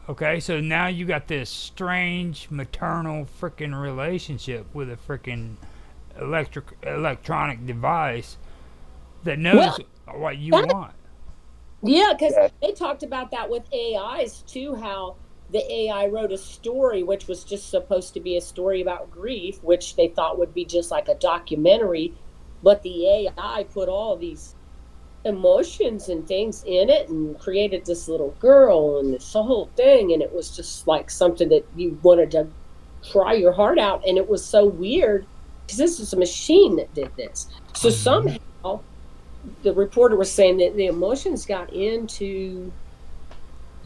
Speaker 2: Okay, so now you got this strange maternal freaking relationship with a freaking electronic device that knows
Speaker 1: Well,
Speaker 2: what you
Speaker 1: that,
Speaker 2: want.
Speaker 1: yeah, because they talked about that with AIs too, how the AI wrote a story which was just supposed to be a story about grief, which they thought would be just like a documentary, but the AI put all these emotions and things in it and created this little girl and this whole thing, and it was just like something that you wanted to cry your heart out, and it was so weird because this is a machine that did this. So
Speaker 2: Mm-hmm.
Speaker 1: somehow the reporter was saying that the emotions got into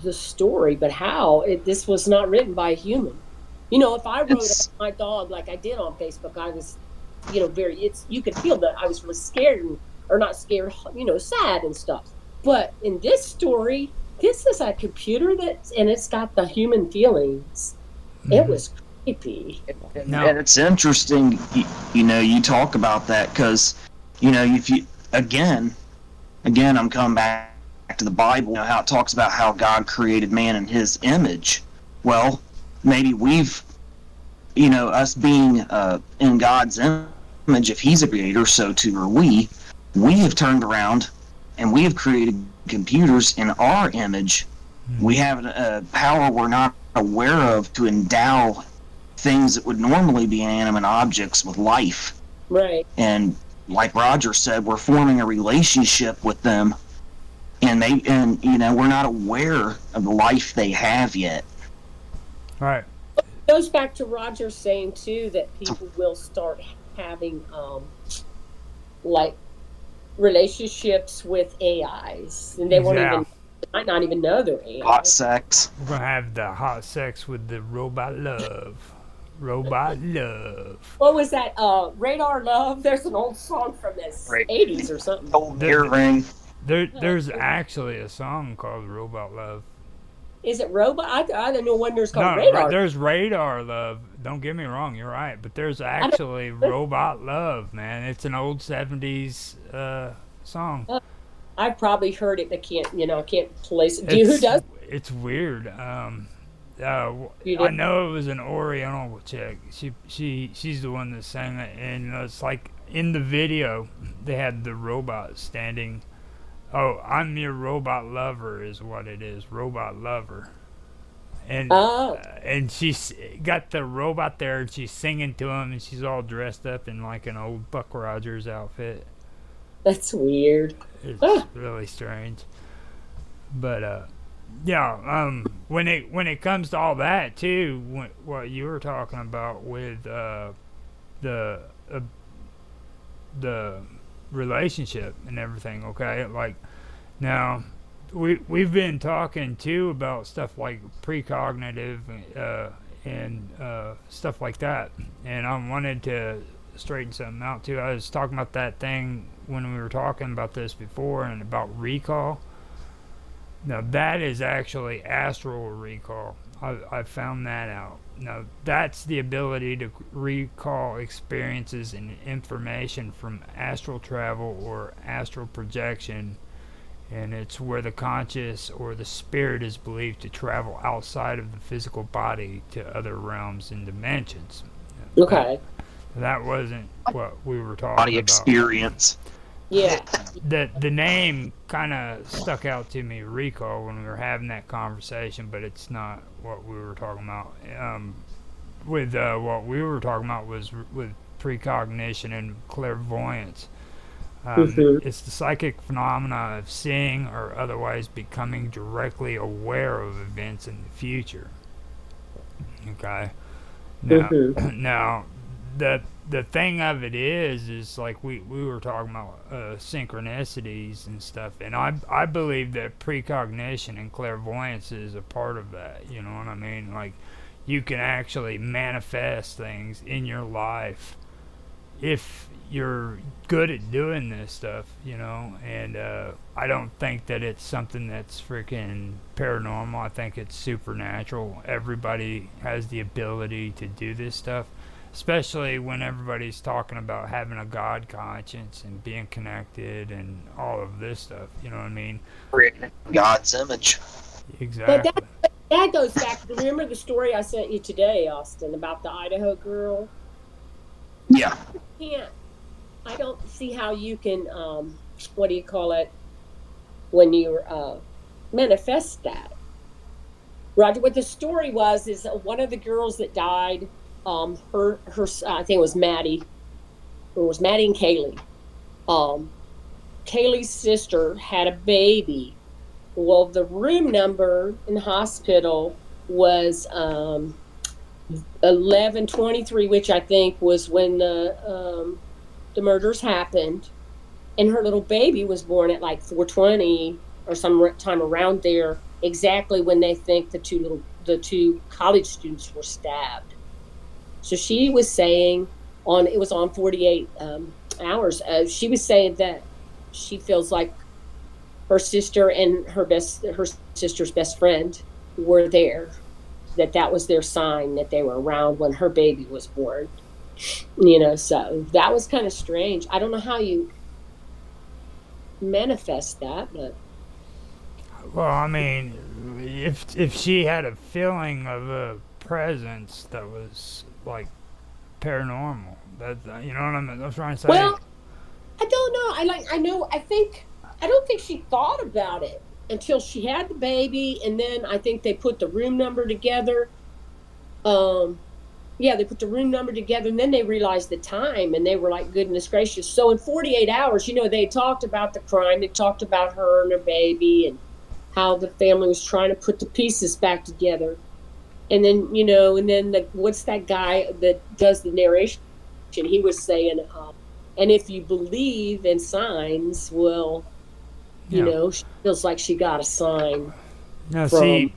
Speaker 1: the story, but how this was not written by a human. If I wrote
Speaker 3: It's
Speaker 1: my dog like I did on Facebook, I was, very. It's you could feel that I was really scared or not scared, sad and stuff. But in this story, this is a computer and it's got the human feelings. It
Speaker 2: Mm-hmm.
Speaker 1: was creepy.
Speaker 2: Now,
Speaker 3: and it's interesting. You talk about that because, if you again, I'm coming back to the Bible. How it talks about how God created man in His image. Well, maybe us being in God's image, if He's a creator, so too are we. We have turned around and we have created computers in our image. We
Speaker 2: mm-hmm.
Speaker 3: have a power we're not aware of to endow things that would normally be inanimate objects with life.
Speaker 1: Right.
Speaker 3: And like Roger said, we're forming a relationship with them, and we're not aware of the life they have yet.
Speaker 2: Right.
Speaker 1: It goes back to Roger saying too that people will start having like relationships with AIs, and they won't
Speaker 2: Yeah.
Speaker 1: even might not even know they're
Speaker 3: Hot
Speaker 1: AI.
Speaker 3: sex.
Speaker 2: We're gonna have the hot sex with the robot love. Robot love.
Speaker 1: What was that? Radar Love. There's an old song from the
Speaker 3: Right.
Speaker 1: '80s or something.
Speaker 3: Old
Speaker 2: The, the,
Speaker 3: earring.
Speaker 2: there's actually a song called Robot Love.
Speaker 1: Is it Robot? I don't know when there's called
Speaker 2: No,
Speaker 1: Radar.
Speaker 2: there's Radar Love. Don't get me wrong, you're right. But there's
Speaker 1: I don't.
Speaker 2: actually Robot Love, man. It's an old 70s song.
Speaker 1: uh, I've probably heard it, but I can't place it. Do you, who
Speaker 2: It's
Speaker 1: does?
Speaker 2: it's weird. Uh,
Speaker 1: You
Speaker 2: I
Speaker 1: do?
Speaker 2: know it was an Oriental chick. She's the one that sang it, and it's like in the video they had the robot standing. Oh, I'm your robot lover is what it is, robot lover.
Speaker 1: Oh,
Speaker 2: And she's got the robot there, and she's singing to him, and she's all dressed up in like an old Buck Rogers outfit.
Speaker 1: that's weird.
Speaker 2: It's
Speaker 1: Ah,
Speaker 2: really strange, but yeah. When it comes to all that too, what you were talking about with the uh, the relationship and everything. Okay, like now we've been talking too about stuff like precognitive and stuff like that, and I wanted to straighten something out too. I was talking about that thing when we were talking about this before and about recall. Now that is actually astral recall. I found that out. Now that's the ability to recall experiences and information from astral travel or astral projection, and it's where the conscious or the spirit is believed to travel outside of the physical body to other realms and dimensions. That
Speaker 1: okay.
Speaker 2: that wasn't what we were
Speaker 3: Body
Speaker 2: talking about.
Speaker 3: experience.
Speaker 1: Yeah.
Speaker 2: The name kind of stuck out to me, recall, when we were having that conversation, but it's not what we were talking about. With what we were talking about was with precognition and clairvoyance.
Speaker 1: Hmm.
Speaker 2: It's the psychic phenomena of seeing or otherwise becoming directly aware of events in the future. Okay. Now,
Speaker 1: Hmm.
Speaker 2: now, the thing of it is like we were talking about synchronicities and stuff, and I believe that precognition and clairvoyance is a part of that. You know what I mean? Like, you can actually manifest things in your life if you're good at doing this stuff, and I don't think that it's something that's freaking paranormal. I think it's supernatural. Everybody has the ability to do this stuff, especially when everybody's talking about having a God conscience and being connected and all of this stuff. You know what I mean?
Speaker 3: Created in God's image.
Speaker 1: But
Speaker 2: Exactly.
Speaker 1: that goes back. Remember the story I sent you today, Austin, about the Idaho girl?
Speaker 3: Yeah.
Speaker 1: Can't. I don't see how you can. What do you call it? When you manifest that, Roger. What the story was is one of the girls that died. Her. I think it was Maddie. It was Maddie and Kaylee. Um, Kaylee's sister had a baby. Well, the room number in the hospital was 1123, which I think was when the murders happened. And her little baby was born at like 420 or some time around there, exactly when they think the two college students were stabbed. So she was saying it was on 48 hours. She was saying that she feels like her sister and her sister's best friend were there, that was their sign that they were around when her baby was born. So that was kind of strange. I don't know how you manifest that, but
Speaker 2: Well, I mean, if she had a feeling of a presence that was like paranormal, that you know what I'm trying to say.
Speaker 1: well, I don't know. I don't think she thought about it until she had the baby, and then I think they put the room number together. Um, yeah, they put the room number together, and then they realized the time, and they were like, "Goodness gracious!" So in 48 hours, they talked about the crime, they talked about her and her baby, and how the family was trying to put the pieces back together. And then what's that guy that does the narration? He was saying, and if you believe in signs, well,
Speaker 2: Yeah.
Speaker 1: she feels like she got a sign
Speaker 2: Now,
Speaker 1: from.
Speaker 2: see,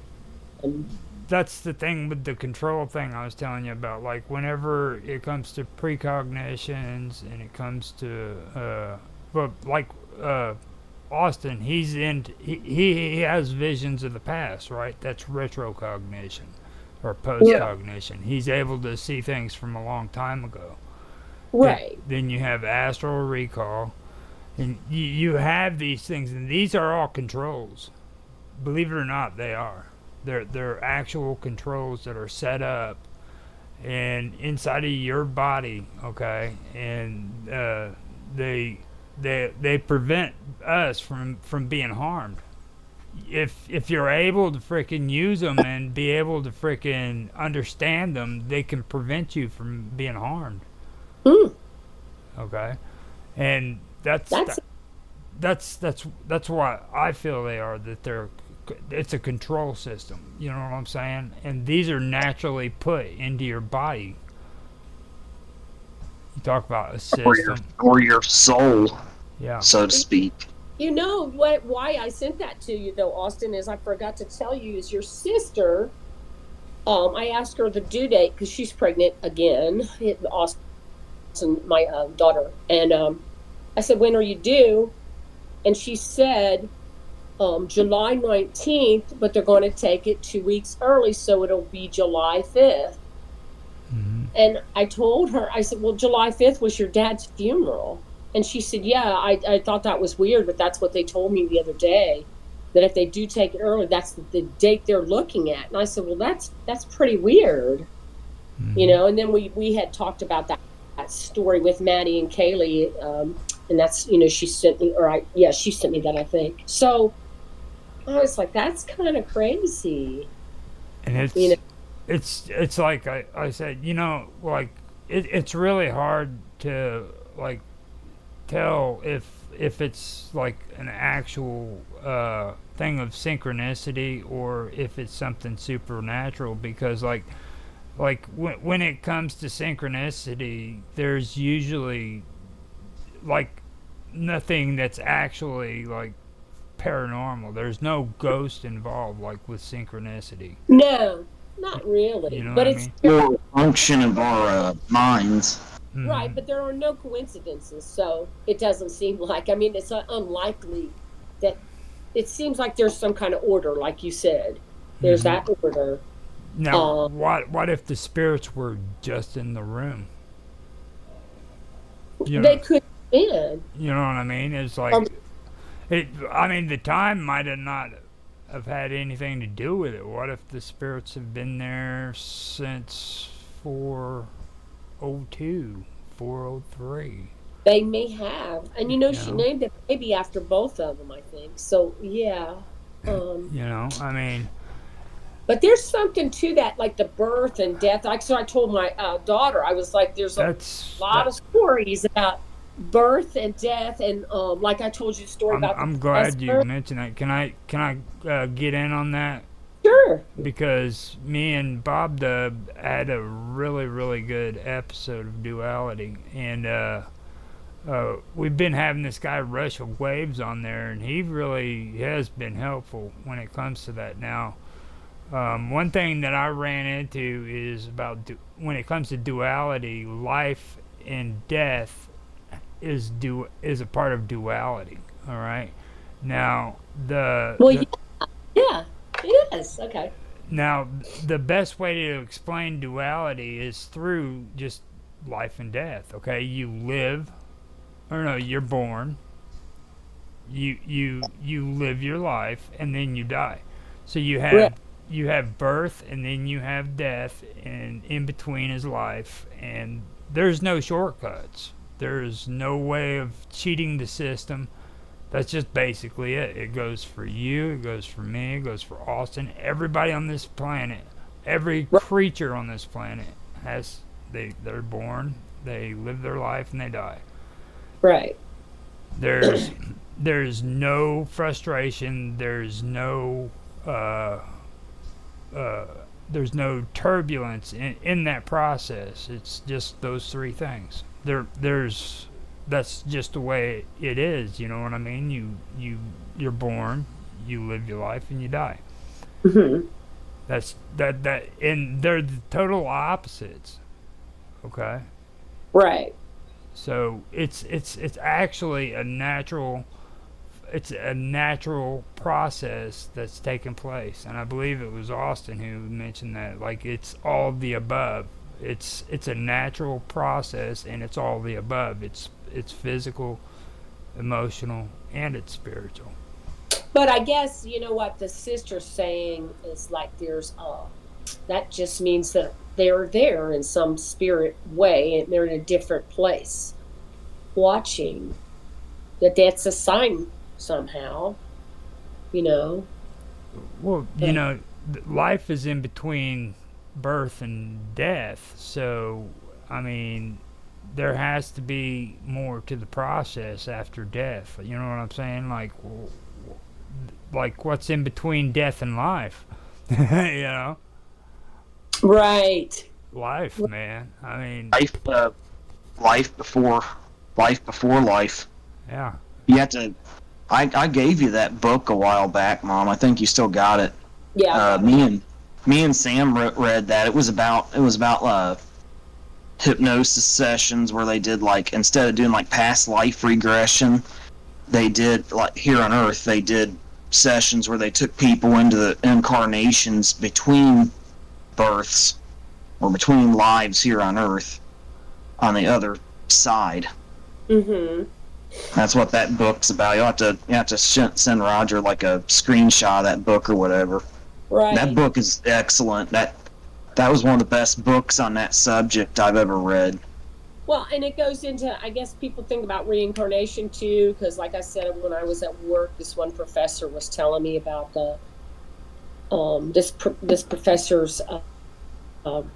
Speaker 2: that's the thing with the control thing I was telling you about. Like, whenever it comes to precognitions and it comes to, but like, uh, Austin, he has visions of the past, right? That's retrocognition or
Speaker 1: Yeah.
Speaker 2: postcognition. He's able to see things from a long time ago.
Speaker 1: Right.
Speaker 2: Then you have astral recall, and you have these things, and these are all controls. Believe it or not, they are. They're actual controls that are set up and inside of your body, okay, and they prevent us from being harmed. If you're able to freaking use them and be able to freaking understand them, they can prevent you from being harmed.
Speaker 1: Hmm.
Speaker 2: Okay, and
Speaker 1: That's
Speaker 2: that's why I feel they are, that it's a control system. You know what I'm saying? And these are naturally put into your body. You talk about a system.
Speaker 3: Or your soul,
Speaker 2: Yeah.
Speaker 3: so to speak.
Speaker 1: why I sent that to you though, Austin, is I forgot to tell you is your sister. I asked her the due date because she's pregnant again. Austin, my daughter, and I said, "When are you due?" And she said, July 19th, but they're going to take it 2 weeks early, so it'll be July 5th.
Speaker 2: Mm-hmm.
Speaker 1: And I told her, I said, "Well, July 5th was your dad's funeral." And she said, "Yeah, I thought that was weird, but that's what they told me the other day, that if they do take it early, that's the date they're looking at." And I said, "Well, that's pretty weird."
Speaker 2: Mm-hmm.
Speaker 1: And then we had talked about that story with Maddie and Kaylee, and that's, she sent me, she sent me that, I think. So I was like, that's kind of crazy.
Speaker 2: And
Speaker 1: You know,
Speaker 2: it's like I said, like it's really hard to like tell if it's like an actual thing of synchronicity or if it's something supernatural, because when it comes to synchronicity, there's usually like nothing that's actually like paranormal. There's no ghost involved like with synchronicity.
Speaker 1: no, not really.
Speaker 2: You know what
Speaker 1: But
Speaker 2: I
Speaker 1: it's
Speaker 2: mean?
Speaker 3: Or a function of our minds.
Speaker 1: right,
Speaker 2: Hmm.
Speaker 1: but there are no coincidences, so it doesn't seem like. I mean, it's unlikely that it seems like there's some kind of order, like you said. There's
Speaker 2: Hmm.
Speaker 1: that order.
Speaker 2: Now,
Speaker 1: Um,
Speaker 2: what if the spirits were just in the room? You
Speaker 1: they
Speaker 2: know,
Speaker 1: could have been.
Speaker 2: you know what I mean? It's
Speaker 1: Um,
Speaker 2: like it. I mean, the time might have not have had anything to do with it. What if the spirits have been there since 402, 403?
Speaker 1: they may have, and
Speaker 2: You
Speaker 1: she
Speaker 2: know,
Speaker 1: named the baby after both of them, I think. So yeah. Um,
Speaker 2: I mean,
Speaker 1: but there's something to that, like the birth and death. Like so, I told my daughter, I was like, there's a
Speaker 2: that's
Speaker 1: lot
Speaker 2: that.
Speaker 1: of stories about birth and death, and like I told you the story about the
Speaker 2: I'm glad you
Speaker 1: professor.
Speaker 2: mentioned that. Can I get in on that?
Speaker 1: Sure.
Speaker 2: Because me and Bob Dub had a really good episode of Duality, and we've been having this guy Rush of Waves on there, and he really has been helpful when it comes to that. Now, one thing that I ran into is about when it comes to duality, life and death is a part of duality. All right. Now
Speaker 1: Well,
Speaker 2: the
Speaker 1: yeah, it is. Okay.
Speaker 2: now the best way to explain duality is through just life and death. Okay, you live, or no, you're born. You live your life and then you die. So
Speaker 1: Right.
Speaker 2: you have birth and then you have death, and in between is life, and there's no shortcuts. There's no way of cheating the system. That's just basically it. It goes for you, it goes for me, it goes for Austin, everybody on this planet. Every
Speaker 1: Right.
Speaker 2: creature on this planet has they're born, they live their life and they die.
Speaker 1: Right.
Speaker 2: There's there's no frustration. Uh, uh, there's no turbulence in that process. It's just those three things. There's that's just the way it is. You know what I mean? You're born, you live your life, and you die.
Speaker 1: Hmm.
Speaker 2: And they're the total opposites. Okay,
Speaker 1: Right.
Speaker 2: so it's actually a natural process that's taking place, and I believe it was Austin who mentioned that. Like, it's all the above. It's a natural process, and it's all the above. It's physical, emotional, and it's spiritual.
Speaker 1: But I guess you know what the sister's saying is like there's that just means that they're there in some spirit way and they're in a different place watching, that that's a sign somehow, you know.
Speaker 2: Well,
Speaker 1: But
Speaker 2: life is in between birth and death, so I mean, there has to be more to the process after death. You know what I'm saying? Like what's in between death and life? you know,
Speaker 1: right.
Speaker 2: life, man. I mean,
Speaker 3: Life, life before, life before life.
Speaker 2: yeah.
Speaker 3: You have to. I gave you that book a while back, Mom. I think you still got it.
Speaker 1: Yeah, I got it.
Speaker 3: Me and Sam read that. It was about hypnosis sessions where they did, like, instead of doing like past life regression, they did, like, here on Earth, they did sessions where they took people into the incarnations between births, or between lives here on Earth, on the other side.
Speaker 1: Mhm.
Speaker 3: That's what that book's about. You have to send Roger like a screenshot of that book or whatever. That
Speaker 1: Right.
Speaker 3: book is excellent. That was one of the best books on that subject I've ever read.
Speaker 1: Well, and it goes into, I guess people think about reincarnation too, because like I said, when I was at work, this one professor was telling me about the this professor's um,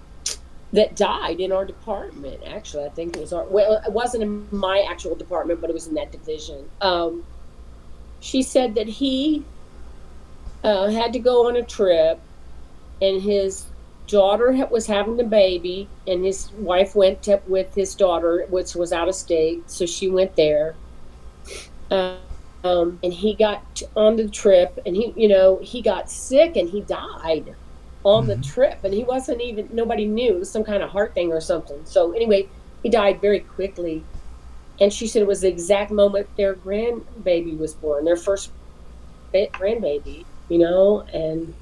Speaker 1: that died in our department. Actually, I think it was our, well, it wasn't in my actual department, but it was in that division. She said that he had to go on a trip, and his daughter was having the baby, and his wife went with his daughter, which was out of state, so she went there. Um, and he got on the trip, and he got sick, and he died on the
Speaker 2: Hmm.
Speaker 1: trip, and he wasn't even, nobody knew, it was some kind of heart thing or something. So anyway, he died very quickly. And she said it was the exact moment their grandbaby was born, their first grandbaby, and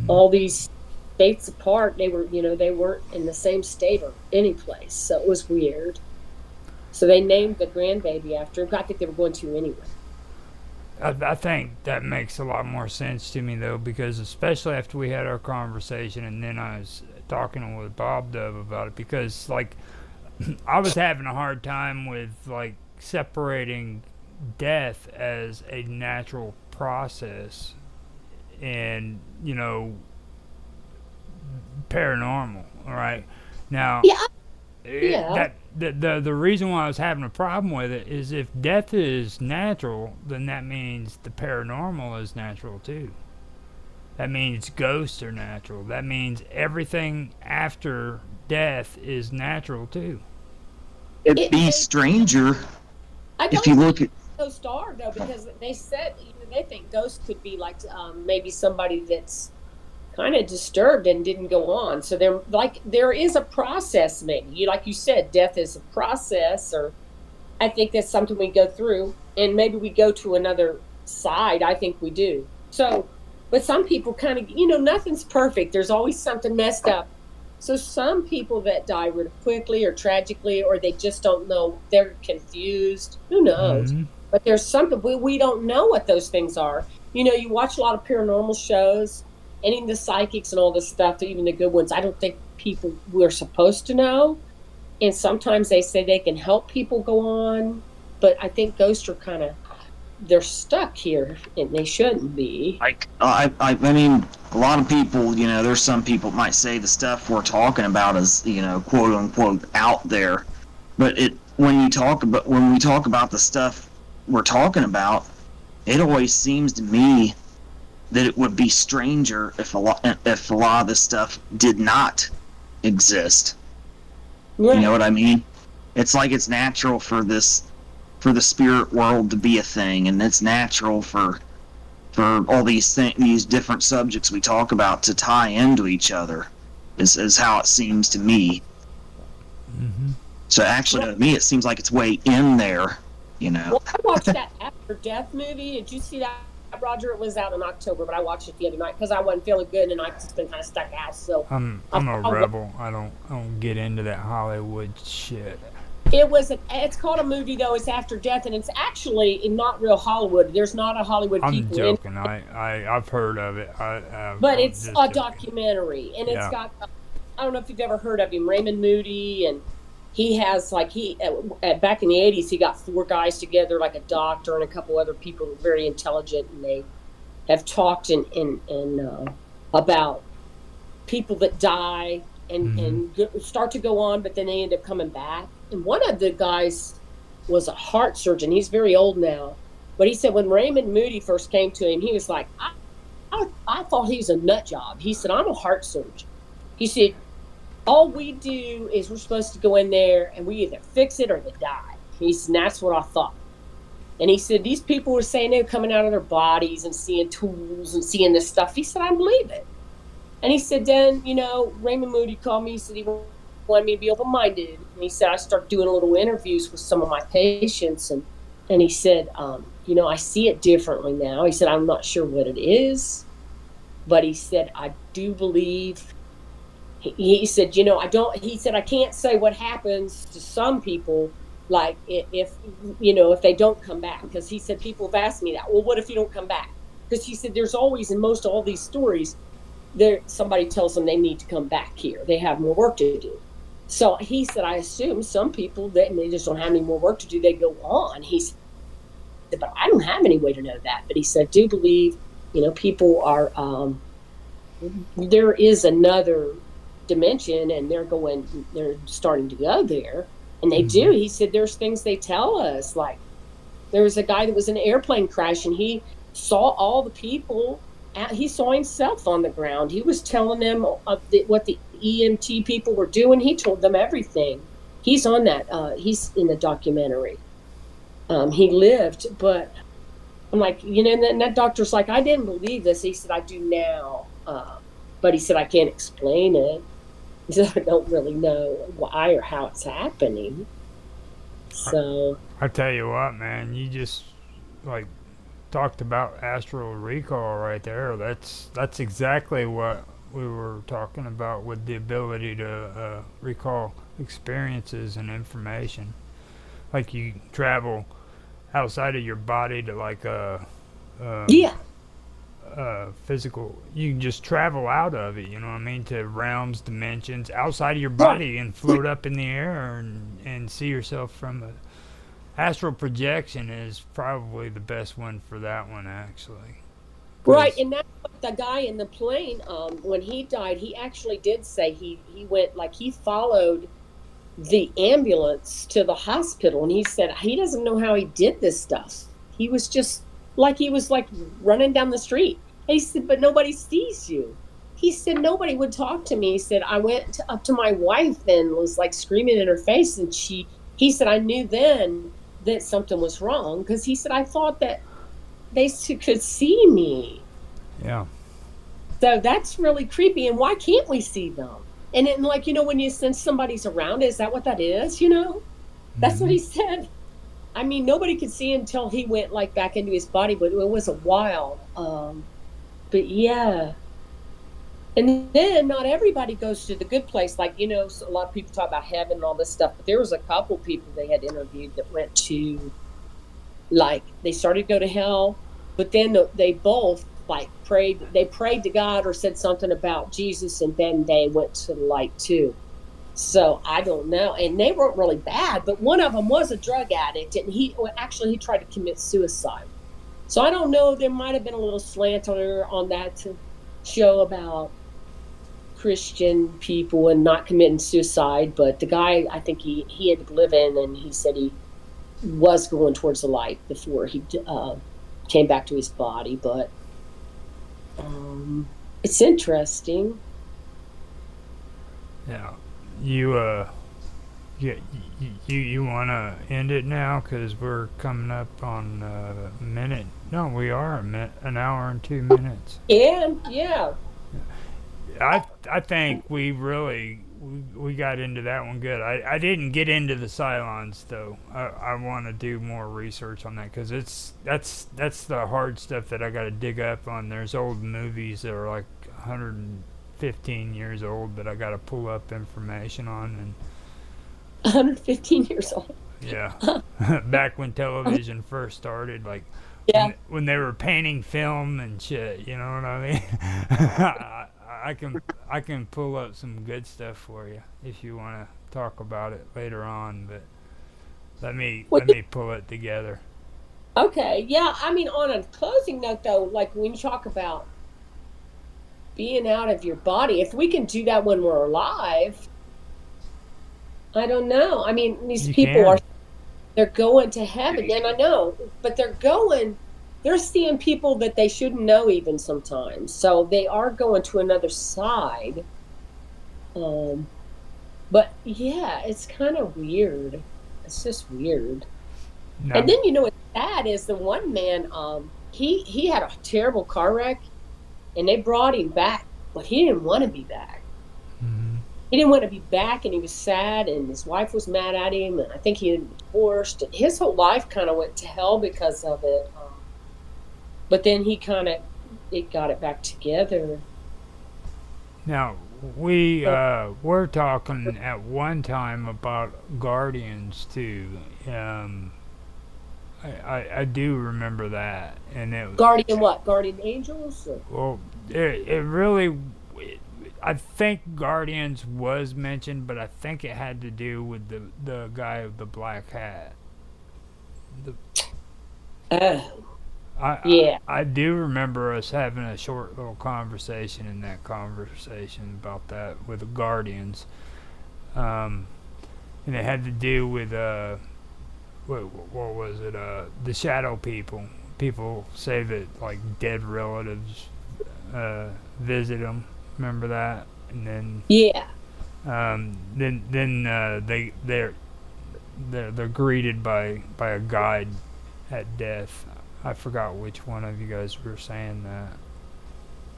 Speaker 1: all these states apart, they weren't in the same state or any place. So it was weird. So they named the grandbaby after him. I think they were going to anyway.
Speaker 2: I think that makes a lot more sense to me though, because especially after we had our conversation, and then I was talking with Bob Dove about it, because like I was having a hard time with like separating death as a natural process and paranormal. All right, now
Speaker 1: Yeah, yeah.
Speaker 2: that the reason why I was having a problem with it is if death is natural, then that means the paranormal is natural too. That means ghosts are natural. That means everything after death is natural too.
Speaker 3: It'd
Speaker 1: It,
Speaker 3: be
Speaker 1: it,
Speaker 3: stranger
Speaker 1: I
Speaker 3: if
Speaker 1: don't
Speaker 3: you
Speaker 1: think
Speaker 3: look at.
Speaker 1: ghosts are though, because they said they think ghosts could be like maybe somebody that's kind of disturbed and didn't go on. So there is a process. Maybe like you said, death is a process, or I think that's something we go through, and maybe we go to another side. I think we do. So, but some people kind of, nothing's perfect. There's always something messed up. So some people that die really quickly or tragically, or they just don't know, they're confused. Who knows?
Speaker 2: Mm-hmm.
Speaker 1: But there's something we don't know what those things are. You watch a lot of paranormal shows, and even the psychics and all this stuff, even the good ones. I don't think people we're supposed to know, and sometimes they say they can help people go on, but I think ghosts are kind of they're stuck here and they shouldn't be.
Speaker 3: Like I mean, a lot of people, there's some people might say the stuff we're talking about is, quote unquote out there, but when we talk about the stuff we're talking about, it always seems to me that it would be stranger if a lot of this stuff did not exist.
Speaker 1: Right.
Speaker 3: You know what I mean? It's like it's natural for the spirit world to be a thing, and it's natural for all these different subjects we talk about to tie into each other. Is how it seems to me.
Speaker 2: Mm-hmm.
Speaker 3: So actually, to me, it seems like it's way in there.
Speaker 1: Well, I watched that After Death movie. Did you see that, Roger? It was out in October, but I watched it the other night because I wasn't feeling good and I just been kind of stuck out. So
Speaker 2: I'm a rebel. I don't get into that Hollywood shit.
Speaker 1: It's called a movie though. It's After Death, and it's actually not real Hollywood. There's not a Hollywood
Speaker 2: I'm
Speaker 1: people
Speaker 2: joking.
Speaker 1: in it,
Speaker 2: I've heard of it.
Speaker 1: but
Speaker 2: I'm
Speaker 1: it's
Speaker 2: just
Speaker 1: a
Speaker 2: joking.
Speaker 1: documentary, and it's
Speaker 2: Yeah.
Speaker 1: got I don't know if you've ever heard of him, Raymond Moody, and he has like back in the '80s he got four guys together, like a doctor and a couple other people who are very intelligent, and they have talked and about people that die and start to go on, but then they end up coming back. And one of the guys was a heart surgeon. He's very old now, but he said when Raymond Moody first came to him, he was like, I thought he was a nut job. He said, I'm a heart surgeon. He said, all we do is we're supposed to go in there and we either fix it or they die. He said, and that's what I thought. And he said, these people were saying they were coming out of their bodies and seeing tools and seeing this stuff. He said, I believe it. And he said, then, Raymond Moody called me. He said he wanted me to be open-minded. And he said, I started doing a little interviews with some of my patients. And he said, I see it differently now. He said, I'm not sure what it is. But he said, I do believe. He said, he said, I can't say what happens to some people, like if they don't come back. Because he said, people have asked me that. Well, what if you don't come back? Because he said, there's always, in most all these stories, somebody tells them they need to come back here. They have more work to do. So he said, I assume some people that they just don't have any more work to do, they go on. He said, but I don't have any way to know that. But he said, I do believe, people are, there is another dimension and they're starting to go there. And they do. He said, there's things they tell us. Like there was a guy that was in an airplane crash and he saw all the people. He saw himself on the ground. He was telling them what the EMT people were doing. He told them everything. He's on that. He's in the documentary. He lived, but I'm like, and that doctor's like, I didn't believe this. He said, I do now. But he said, I can't explain it. So I don't really know why or how it's happening. So
Speaker 2: I tell you what, man, you just like talked about astral recall right there. That's exactly what we were talking about with the ability to recall experiences and information. Like you travel outside of your body to like um,
Speaker 1: yeah,
Speaker 2: physical. You can just travel out of it. You know what I mean? To realms, dimensions outside of your
Speaker 1: right.
Speaker 2: body and float up in the air and see yourself from a astral projection is probably the best one for that one, actually.
Speaker 1: Right,
Speaker 2: Because
Speaker 1: and that's what the guy in the plane, when he died, he actually did say he went like he followed the ambulance to the hospital, and he said he doesn't know how he did this stuff. He was just like he was like running down the street. And he said, but nobody sees you. He said nobody would talk to me. He said I went up to my wife and was like screaming in her face, and he said I knew then that something was wrong because he said I thought that they could see me.
Speaker 2: yeah,
Speaker 1: So that's really creepy. And why can't we see them? And then, like, when you sense somebody's around, is that what that is? That's what
Speaker 2: hmm
Speaker 1: he said. I mean, nobody could see until he went like back into his body, but it was a while. But yeah. And then not everybody goes to the good place. Like, a lot of people talk about heaven and all this stuff, but there was a couple people they had interviewed that went to, like, they started to go to hell, but then they both like prayed to God or said something about Jesus, and then they went to the light too. So I don't know, and they weren't really bad, but one of them was a drug addict, and he tried to commit suicide. So I don't know, there might have been a little slant on that show about Christian people and not committing suicide, but the guy, I think he had to live in, and he said he was going towards the light before he came back to his body. But it's interesting.
Speaker 2: yeah. You yeah, you want to end it now because we're coming up on a minute. No, we are an hour and 2 minutes.
Speaker 1: And yeah,
Speaker 2: I think we got into that one good. I didn't get into the Cylons though. I want to do more research on that because that's the hard stuff that I got to dig up on. There's old movies that are like 115 years old that I got to pull up information on, and
Speaker 1: 115 years old.
Speaker 2: yeah, back when television first started, like
Speaker 1: Yeah.
Speaker 2: when they were painting film and shit. You know what I mean? I can pull up some good stuff for you if you want to talk about it later on. But
Speaker 1: Well,
Speaker 2: let me pull it together.
Speaker 1: okay. Yeah. I mean, on a closing note, though, like when you talk about being out of your body, if we can do that when we're alive, I don't know. I mean, these
Speaker 2: You
Speaker 1: people are
Speaker 2: can.
Speaker 1: they're going to heaven, and I know, but they're seeing people that they shouldn't know even sometimes. So they are going to another side. Um, but yeah, it's kind of weird. It's just weird. And
Speaker 2: Now,
Speaker 1: then what's sad is the one man, he had a terrible car wreck, and they brought him back, but he didn't want to be back.
Speaker 2: mhm.
Speaker 1: He didn't want to be back, and he was sad, and his wife was mad at him, and I think he had divorced. His whole life kind of went to hell because of it. But then he kind of it got it back together.
Speaker 2: Now we
Speaker 1: So,
Speaker 2: were talking at one time about Guardians too. I do remember that, and
Speaker 1: Guardian what? Guardian Angels? Or?
Speaker 2: well, it really. I think Guardians was mentioned, but I think it had to do with the guy with the black hat. The,
Speaker 1: Oh,
Speaker 2: I, I
Speaker 1: yeah.
Speaker 2: I do remember us having a short little conversation in that conversation about that with the Guardians, um, and it had to do with what was it? The shadow people. People say that like dead relatives visit them. Remember that? And
Speaker 1: Yeah.
Speaker 2: then they're greeted by a guide at death. I forgot which one of you guys were saying that.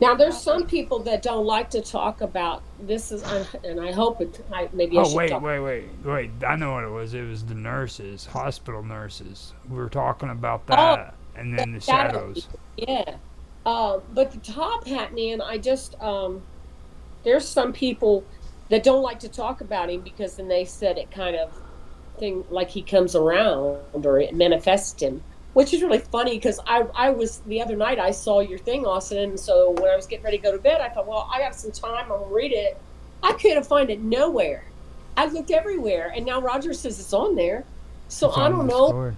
Speaker 1: Now, there's some people that don't like to talk about this is, and I hope it. Maybe I
Speaker 2: Oh,
Speaker 1: should
Speaker 2: wait,
Speaker 1: talk.
Speaker 2: wait, wait, wait. I know what it was. It was the nurses, hospital nurses. We were talking about
Speaker 1: Oh,
Speaker 2: that, and
Speaker 1: the
Speaker 2: then the
Speaker 1: shadow
Speaker 2: shadows.
Speaker 1: people. Yeah. But the top hat man, I just there's some people that don't like to talk about him because then they said it kind of thing like he comes around or it manifests him, which is really funny because I was the other night I saw your thing, Austin, and so when I was getting ready to go to bed, I thought, well, I got some time, I'm gonna read it. I couldn't find it nowhere. I looked everywhere, and now Roger says it's on there. So
Speaker 2: It's
Speaker 1: I
Speaker 2: on
Speaker 1: don't know.
Speaker 2: Discord.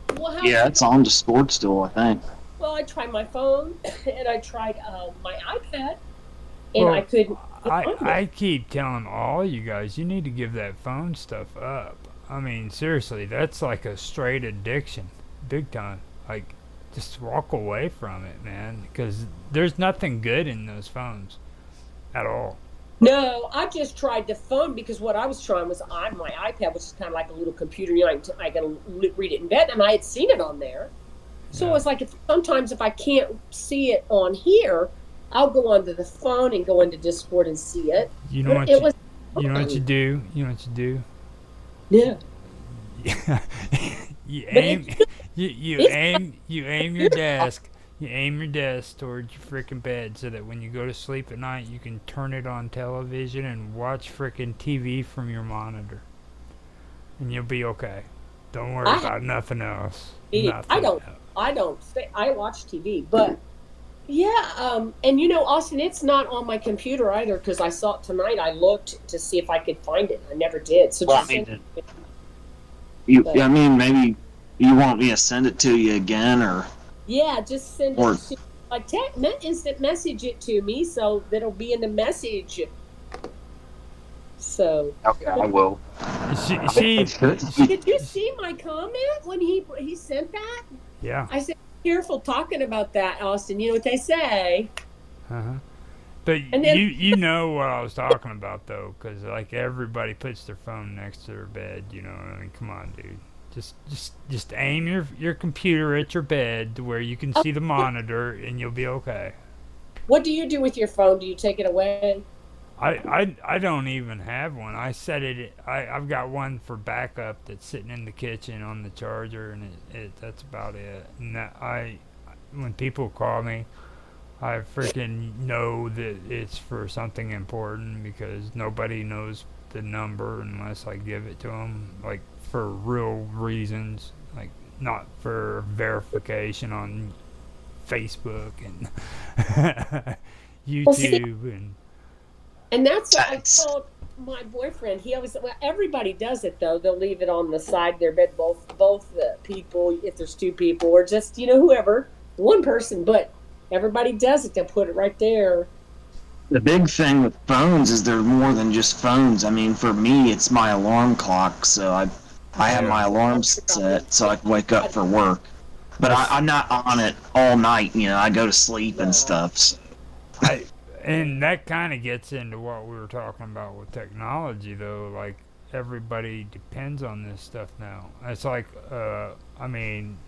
Speaker 1: Well, how'd
Speaker 3: Yeah,
Speaker 1: you
Speaker 3: it's
Speaker 1: know?
Speaker 3: on Discord still, I think.
Speaker 1: Well, I tried my phone and I tried my iPad, and I
Speaker 2: Well,
Speaker 1: couldn't
Speaker 2: I
Speaker 1: find it.
Speaker 2: I keep telling all you guys, you need to give that phone stuff up. I mean, seriously, that's like a straight addiction, big time. Like, just walk away from it, man, because there's nothing good in those phones at all.
Speaker 1: No, I just tried the phone because what I was trying was on my iPad, which is kind of like a little computer. You know, I can read it in bed, and I had seen it on there. So
Speaker 2: Yeah.
Speaker 1: it's like if sometimes if I can't see it on here, I'll go onto the phone and go into Discord and see it.
Speaker 2: You know
Speaker 1: But
Speaker 2: what
Speaker 1: it
Speaker 2: you,
Speaker 1: was
Speaker 2: you know what you
Speaker 1: fine.
Speaker 2: do. You know what you do.
Speaker 1: Yeah,
Speaker 2: you
Speaker 1: but
Speaker 2: aim, you
Speaker 1: it's
Speaker 2: aim, you aim your
Speaker 1: good.
Speaker 2: desk. You aim your desk towards your freaking bed so that when you go to sleep at night, you can turn it on television and watch freaking TV from your monitor, and you'll be okay. Don't worry
Speaker 1: I have
Speaker 2: about nothing else.
Speaker 1: TV.
Speaker 2: Nothing else.
Speaker 1: I don't stay. I watch TV, but yeah. And Austin, it's not on my computer either because I saw it tonight. I looked to see if I could find it. I never did. So
Speaker 3: Well,
Speaker 1: just
Speaker 3: I
Speaker 1: send
Speaker 3: mean,
Speaker 1: it.
Speaker 3: I
Speaker 1: But
Speaker 3: mean, maybe you want me to send it to you again,
Speaker 1: yeah, just send it
Speaker 3: or
Speaker 1: to like instant message it to me so that'll be in the message. So,
Speaker 3: okay, I
Speaker 1: but,
Speaker 3: will.
Speaker 2: See,
Speaker 1: but
Speaker 2: see,
Speaker 1: did you see my comment when he sent that?
Speaker 2: yeah.
Speaker 1: I said, "Careful talking about that, Austin. You know what they say."
Speaker 2: Uh-huh. But
Speaker 1: And then
Speaker 2: you know what I was talking about though, because like everybody puts their phone next to their bed. You know, I mean, come on, dude. Just aim your computer at your bed to where you can
Speaker 1: oh,
Speaker 2: see the monitor, and you'll be okay.
Speaker 1: what do you do with your phone? Do you take it away?
Speaker 2: I don't even have one. I set it. I've got one for backup that's sitting in the kitchen on the charger, and that's about it. And when people call me, I freaking know that it's for something important because nobody knows the number unless I give it to them, like for real reasons, like not for verification on Facebook and
Speaker 1: Well, see,
Speaker 2: YouTube and
Speaker 1: and that's what I
Speaker 3: That's
Speaker 1: told my boyfriend. He always well, everybody does it though. They'll leave it on the side of their bed, both the people, if there's two people, or just whoever, one person. But everybody does it. They'll put it right there.
Speaker 3: the big thing with phones is they're more than just phones. I mean, for me, it's my alarm clock. So I have
Speaker 2: yeah.
Speaker 3: my alarm set so I can wake up for work. But
Speaker 2: That's
Speaker 3: I'm not on it all night. I go to sleep and
Speaker 1: No.
Speaker 3: stuff. So.
Speaker 2: I and that kind of gets into what we were talking about with technology though, like everybody depends on this stuff now. It's like I mean,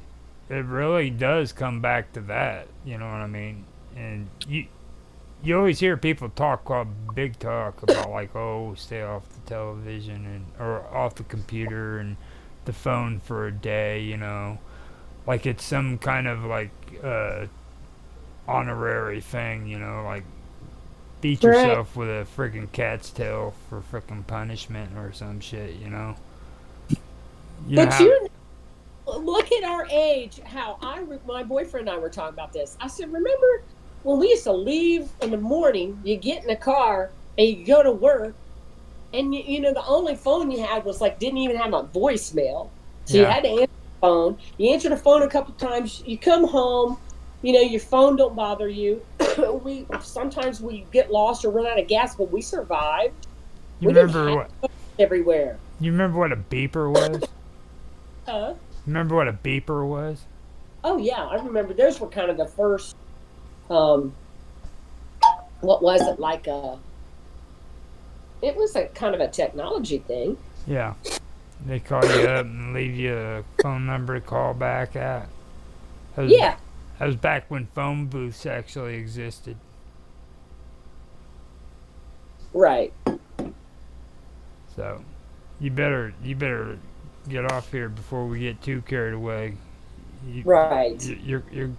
Speaker 2: it really does come back to that, you know what I mean? And you always hear people talk big talk about like, oh, stay off the television and or off the computer and the phone for a day, like it's some kind of like uh honorary thing, like beat
Speaker 1: Right.
Speaker 2: yourself with a freaking cat's tail for freaking punishment or some shit, you know
Speaker 1: But
Speaker 2: how
Speaker 1: look at our age. How my boyfriend and I were talking about this. I said, remember when we used to leave in the morning? You get in the car and you go to work, and the only phone you had was like didn't even have a voicemail, so you
Speaker 2: yeah.
Speaker 1: had to answer the phone. You answer the phone a couple times. You come home. Your phone don't bother you. We sometimes we get lost or run out of gas, but we survived.
Speaker 2: you
Speaker 1: We didn't
Speaker 2: remember
Speaker 1: have
Speaker 2: what
Speaker 1: everywhere.
Speaker 2: you remember what a beeper was?
Speaker 1: Huh?
Speaker 2: Remember what a beeper was?
Speaker 1: Oh yeah, I remember. Those were kind of the first. Um, what was it like? It was a kind of a technology thing.
Speaker 2: Yeah, they call you up and leave you a phone number to call back at. That was,
Speaker 1: Yeah,
Speaker 2: that was back when phone booths actually existed.
Speaker 1: Right.
Speaker 2: So, you better get off here before we get too carried away. You,
Speaker 1: Right.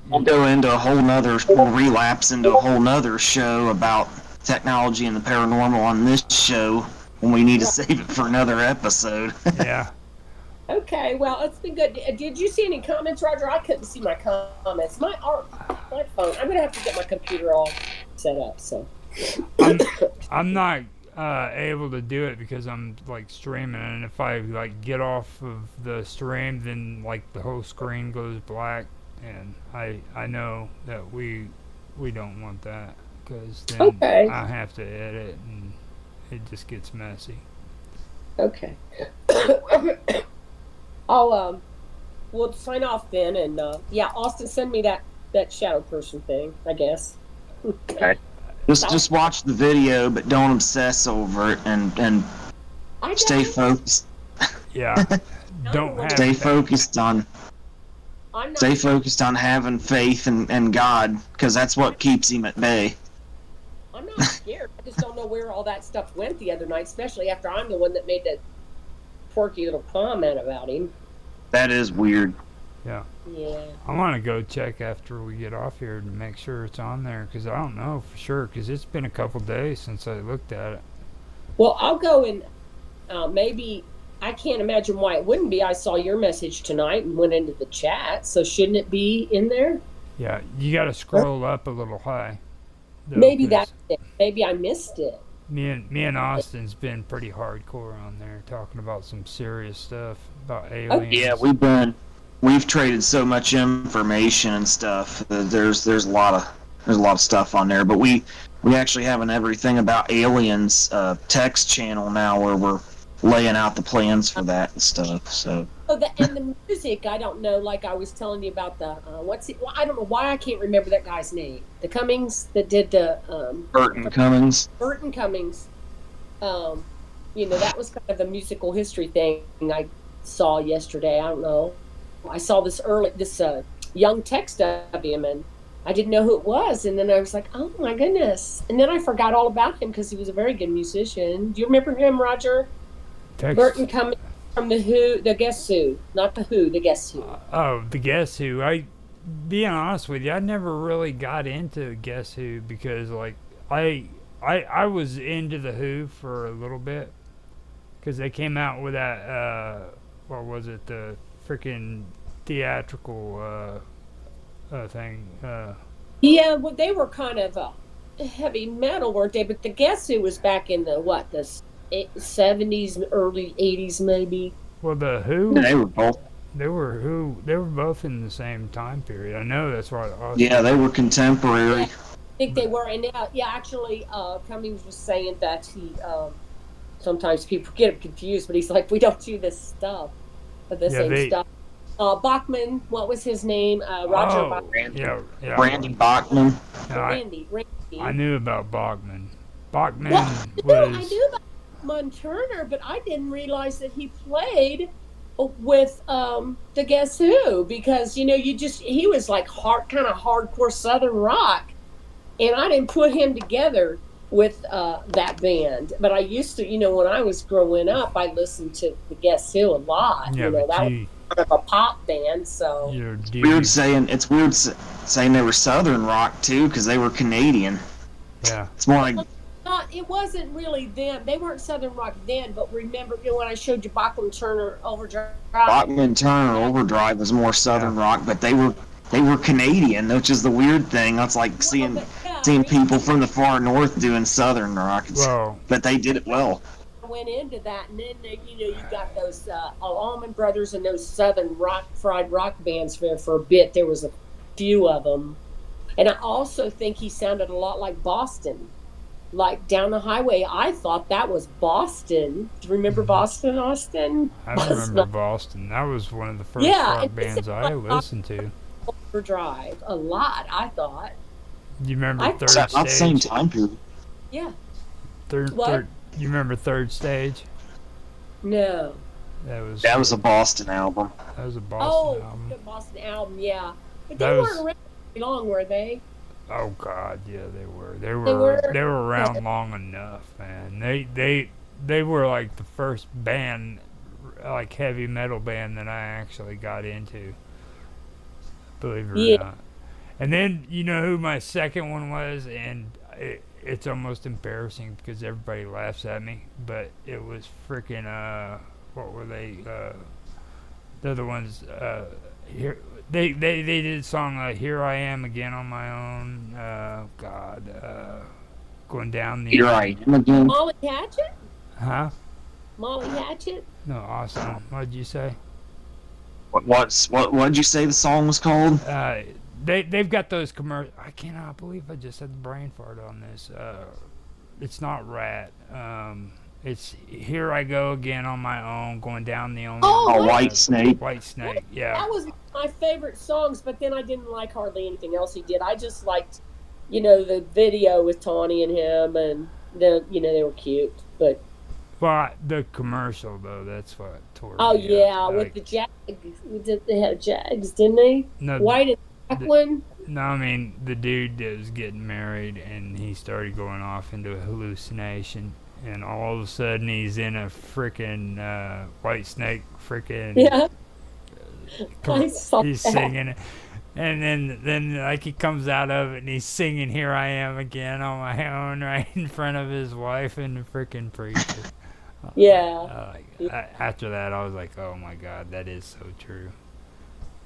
Speaker 3: We'll go into a whole nother, we'll relapse into a whole nother show about technology and the paranormal on this show when we need to save it for another episode.
Speaker 2: yeah.
Speaker 1: Okay. Well, it's been good. Did you see any comments, Roger? I couldn't see my comments. My phone. I'm gonna have to get my computer all set up. So.
Speaker 2: I'm not able to do it because I'm like streaming, and if I like get off of the stream, then like the whole screen goes black, and I know that we don't want that because then
Speaker 1: Okay.
Speaker 2: I have to edit and it just gets messy.
Speaker 1: Okay. I'll we'll sign off then, and yeah, Austin, send me that shadow person thing. I guess.
Speaker 3: Okay. Just watch the video, but don't obsess over it, and
Speaker 1: I
Speaker 3: stay
Speaker 1: don't.
Speaker 3: focused.
Speaker 2: Yeah. Don't have
Speaker 3: Stay
Speaker 2: that.
Speaker 3: focused on
Speaker 1: I'm not.
Speaker 3: stay focused on having faith in God, because that's what keeps him at bay.
Speaker 1: I'm not scared. I just don't know where all that stuff went the other night, especially after I'm the one that made that quirky little comment about him.
Speaker 3: That is weird.
Speaker 2: Yeah.
Speaker 1: Yeah.
Speaker 2: I want to go check after we get off here to make sure it's on there because I don't know for sure because it's been a couple days since I looked at it.
Speaker 1: Well, I'll go and maybe I can't imagine why it wouldn't be. I saw your message tonight and went into the chat, so shouldn't it be in there?
Speaker 2: Yeah, you got to scroll up a little high. Though,
Speaker 1: Maybe
Speaker 2: 'cause
Speaker 1: that's it. Maybe I missed it.
Speaker 2: me and Austin's been pretty hardcore on there talking about some serious stuff about aliens.
Speaker 3: Yeah, we've traded so much information and stuff. There's a lot of stuff on there, but we actually have an everything about aliens text channel now where we're laying out the plans for that and stuff. So
Speaker 1: Oh, and the music, I don't know. Like I was telling you about the what's it? Well, I don't know why I can't remember that guy's name. The Cummings that did the
Speaker 3: Burton Cummings.
Speaker 1: Burton Cummings. That was kind of a musical history thing I saw yesterday. I don't know. I saw this young text of him, and I didn't know who it was. And then I was like, oh my goodness. And then I forgot all about him because he was a very good musician. Do you remember him, Roger?
Speaker 2: Text.
Speaker 1: Burton Cummings from the Who, the Guess Who, not the Who, the Guess Who.
Speaker 2: Oh, the Guess Who. Being honest with you, I never really got into Guess Who because like I was into the Who for a little bit because they came out with that what was it, the freaking theatrical thing.
Speaker 1: Yeah, well, they were kind of heavy metal, weren't they? But the Guess Who was back in the 70s, early 80s, maybe.
Speaker 2: Well, the Who.
Speaker 3: They were both.
Speaker 2: They were both in the same time period. I know that's why.
Speaker 3: Yeah, they were contemporary.
Speaker 1: Yeah, I think they were, and actually, Cummings was saying that he sometimes people get him confused, but he's like, we don't do this stuff, but the same stuff. Bachman, what was his name? Roger Bachman.
Speaker 2: Yeah.
Speaker 3: Randy Bachman.
Speaker 1: Randy.
Speaker 2: I knew about Bachman. Bachman
Speaker 1: I knew about Mun Turner, but I didn't realize that he played with the Guess Who, because he was like kind of hardcore Southern rock, and I didn't put him together with that band. But I used to, when I was growing up, I listened to the Guess Who a lot.
Speaker 2: Yeah,
Speaker 1: that was kind of a pop band. So
Speaker 3: it's weird saying they were Southern rock too, because they were Canadian.
Speaker 2: Yeah,
Speaker 3: it's more like.
Speaker 1: It wasn't really them. They weren't Southern rock then, but remember when I showed you Bachman Turner Overdrive?
Speaker 3: Bachman Turner Overdrive was more Southern rock, but they were Canadian, which is the weird thing. That's like seeing people from the far north doing Southern rock. But they did it well.
Speaker 1: I went into that, and then you got those Allman Brothers and those Southern fried rock bands for a bit. There was a few of them, and I also think he sounded a lot like Boston. Like Down the Highway, I thought that was Boston. Do you remember Boston, Austin?
Speaker 2: I remember Boston. That was one of the first rock bands I listened to.
Speaker 1: Overdrive a lot, I thought.
Speaker 2: You remember Third Stage?
Speaker 3: Not the same time period.
Speaker 1: Yeah.
Speaker 2: Third. You remember Third Stage?
Speaker 1: No.
Speaker 3: That was a Boston album.
Speaker 2: That was a Boston album.
Speaker 1: Oh, the Boston album, yeah. But they weren't around very long, were they?
Speaker 2: Oh God, yeah, they were. They
Speaker 1: They
Speaker 2: were.
Speaker 1: were.
Speaker 2: They were around long enough, man. They were like the first band, like heavy metal band that I actually got into. Believe it or
Speaker 1: Yeah.
Speaker 2: not. And then you know who my second one was, and it's almost embarrassing because everybody laughs at me, but it was freaking what were they? They're the ones here. They did a song "Here I Am Again on My Own." God, going down the
Speaker 3: Here I am again.
Speaker 1: Molly Hatchet.
Speaker 2: huh?
Speaker 1: Molly Hatchet.
Speaker 2: No, awesome. What'd you say?
Speaker 3: What did you say the song was called?
Speaker 2: They've got those commercial. I cannot believe I just had the brain fart on this. It's not Rat. It's Here I Go Again on My Own, going down the only
Speaker 1: Oh,
Speaker 3: Oh,
Speaker 2: road.
Speaker 3: White Snake.
Speaker 2: White Snake. Yeah.
Speaker 1: that was my favorite songs, but then I didn't like hardly anything else he did. I just liked, the video with Tawny and him, and they were cute. But
Speaker 2: Well, the commercial though, that's what tore
Speaker 1: oh
Speaker 2: me up.
Speaker 1: yeah, with
Speaker 2: Like,
Speaker 1: the Jag, they had Jags, didn't they?
Speaker 2: no,
Speaker 1: White and black
Speaker 2: the,
Speaker 1: one.
Speaker 2: no, I mean the dude that was getting married and he started going off into a hallucination, and all of a sudden he's in a freaking White Snake freaking.
Speaker 1: Yeah, I saw
Speaker 2: He's
Speaker 1: that.
Speaker 2: singing it. And then like he comes out of it and he's singing "Here I Am Again on My Own" right in front of his wife and the freaking preacher.
Speaker 1: Yeah.
Speaker 2: After that, I was like, "Oh my God, that is so true."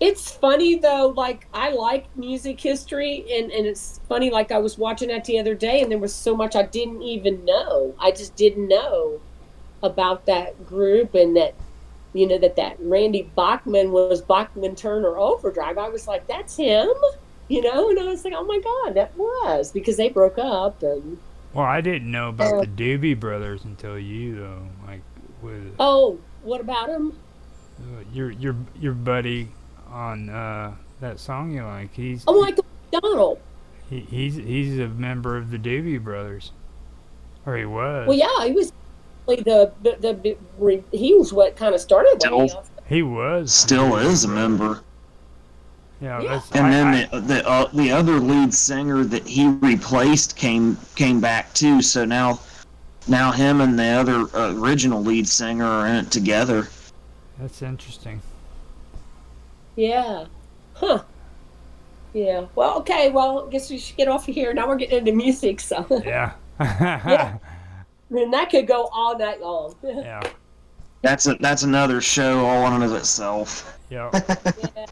Speaker 1: It's funny though, like I like music history, and it's funny, like I was watching that the other day and there was so much I didn't even know. I just didn't know about that group, and that Randy Bachman was Bachman Turner Overdrive. I was like, that's him, and I was like, oh my God, that was because they broke up. And
Speaker 2: Well, I didn't know about
Speaker 1: uh,
Speaker 2: the Doobie Brothers until you though, like with
Speaker 1: oh, what about him?
Speaker 2: your buddy on that song you like.
Speaker 1: Oh, Michael McDonald.
Speaker 2: He's a member of the Doobie Brothers, or he
Speaker 1: Well,
Speaker 2: was.
Speaker 1: yeah, he was like he was what kind of started
Speaker 3: Still,
Speaker 1: Wendy off.
Speaker 2: He was the
Speaker 3: still
Speaker 2: Doobie
Speaker 3: is a
Speaker 2: Brothers.
Speaker 3: member.
Speaker 2: Yeah,
Speaker 1: Yeah.
Speaker 2: that's
Speaker 3: And then
Speaker 2: I
Speaker 3: the other lead singer that he replaced came back too. So now him and the other original lead singer are in it together.
Speaker 2: that's interesting.
Speaker 1: Yeah. Huh. Yeah. Well, okay. Well, I guess we should get off of here. Now we're getting into music, so
Speaker 2: Yeah.
Speaker 1: yeah. And that could go all night long.
Speaker 2: Yeah.
Speaker 3: That's another show all in and of itself.
Speaker 2: Yep.
Speaker 1: Yeah.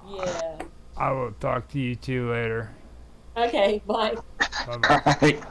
Speaker 1: Yeah.
Speaker 2: I will talk to you two later.
Speaker 1: Okay. Bye.
Speaker 2: Bye bye.
Speaker 3: All right.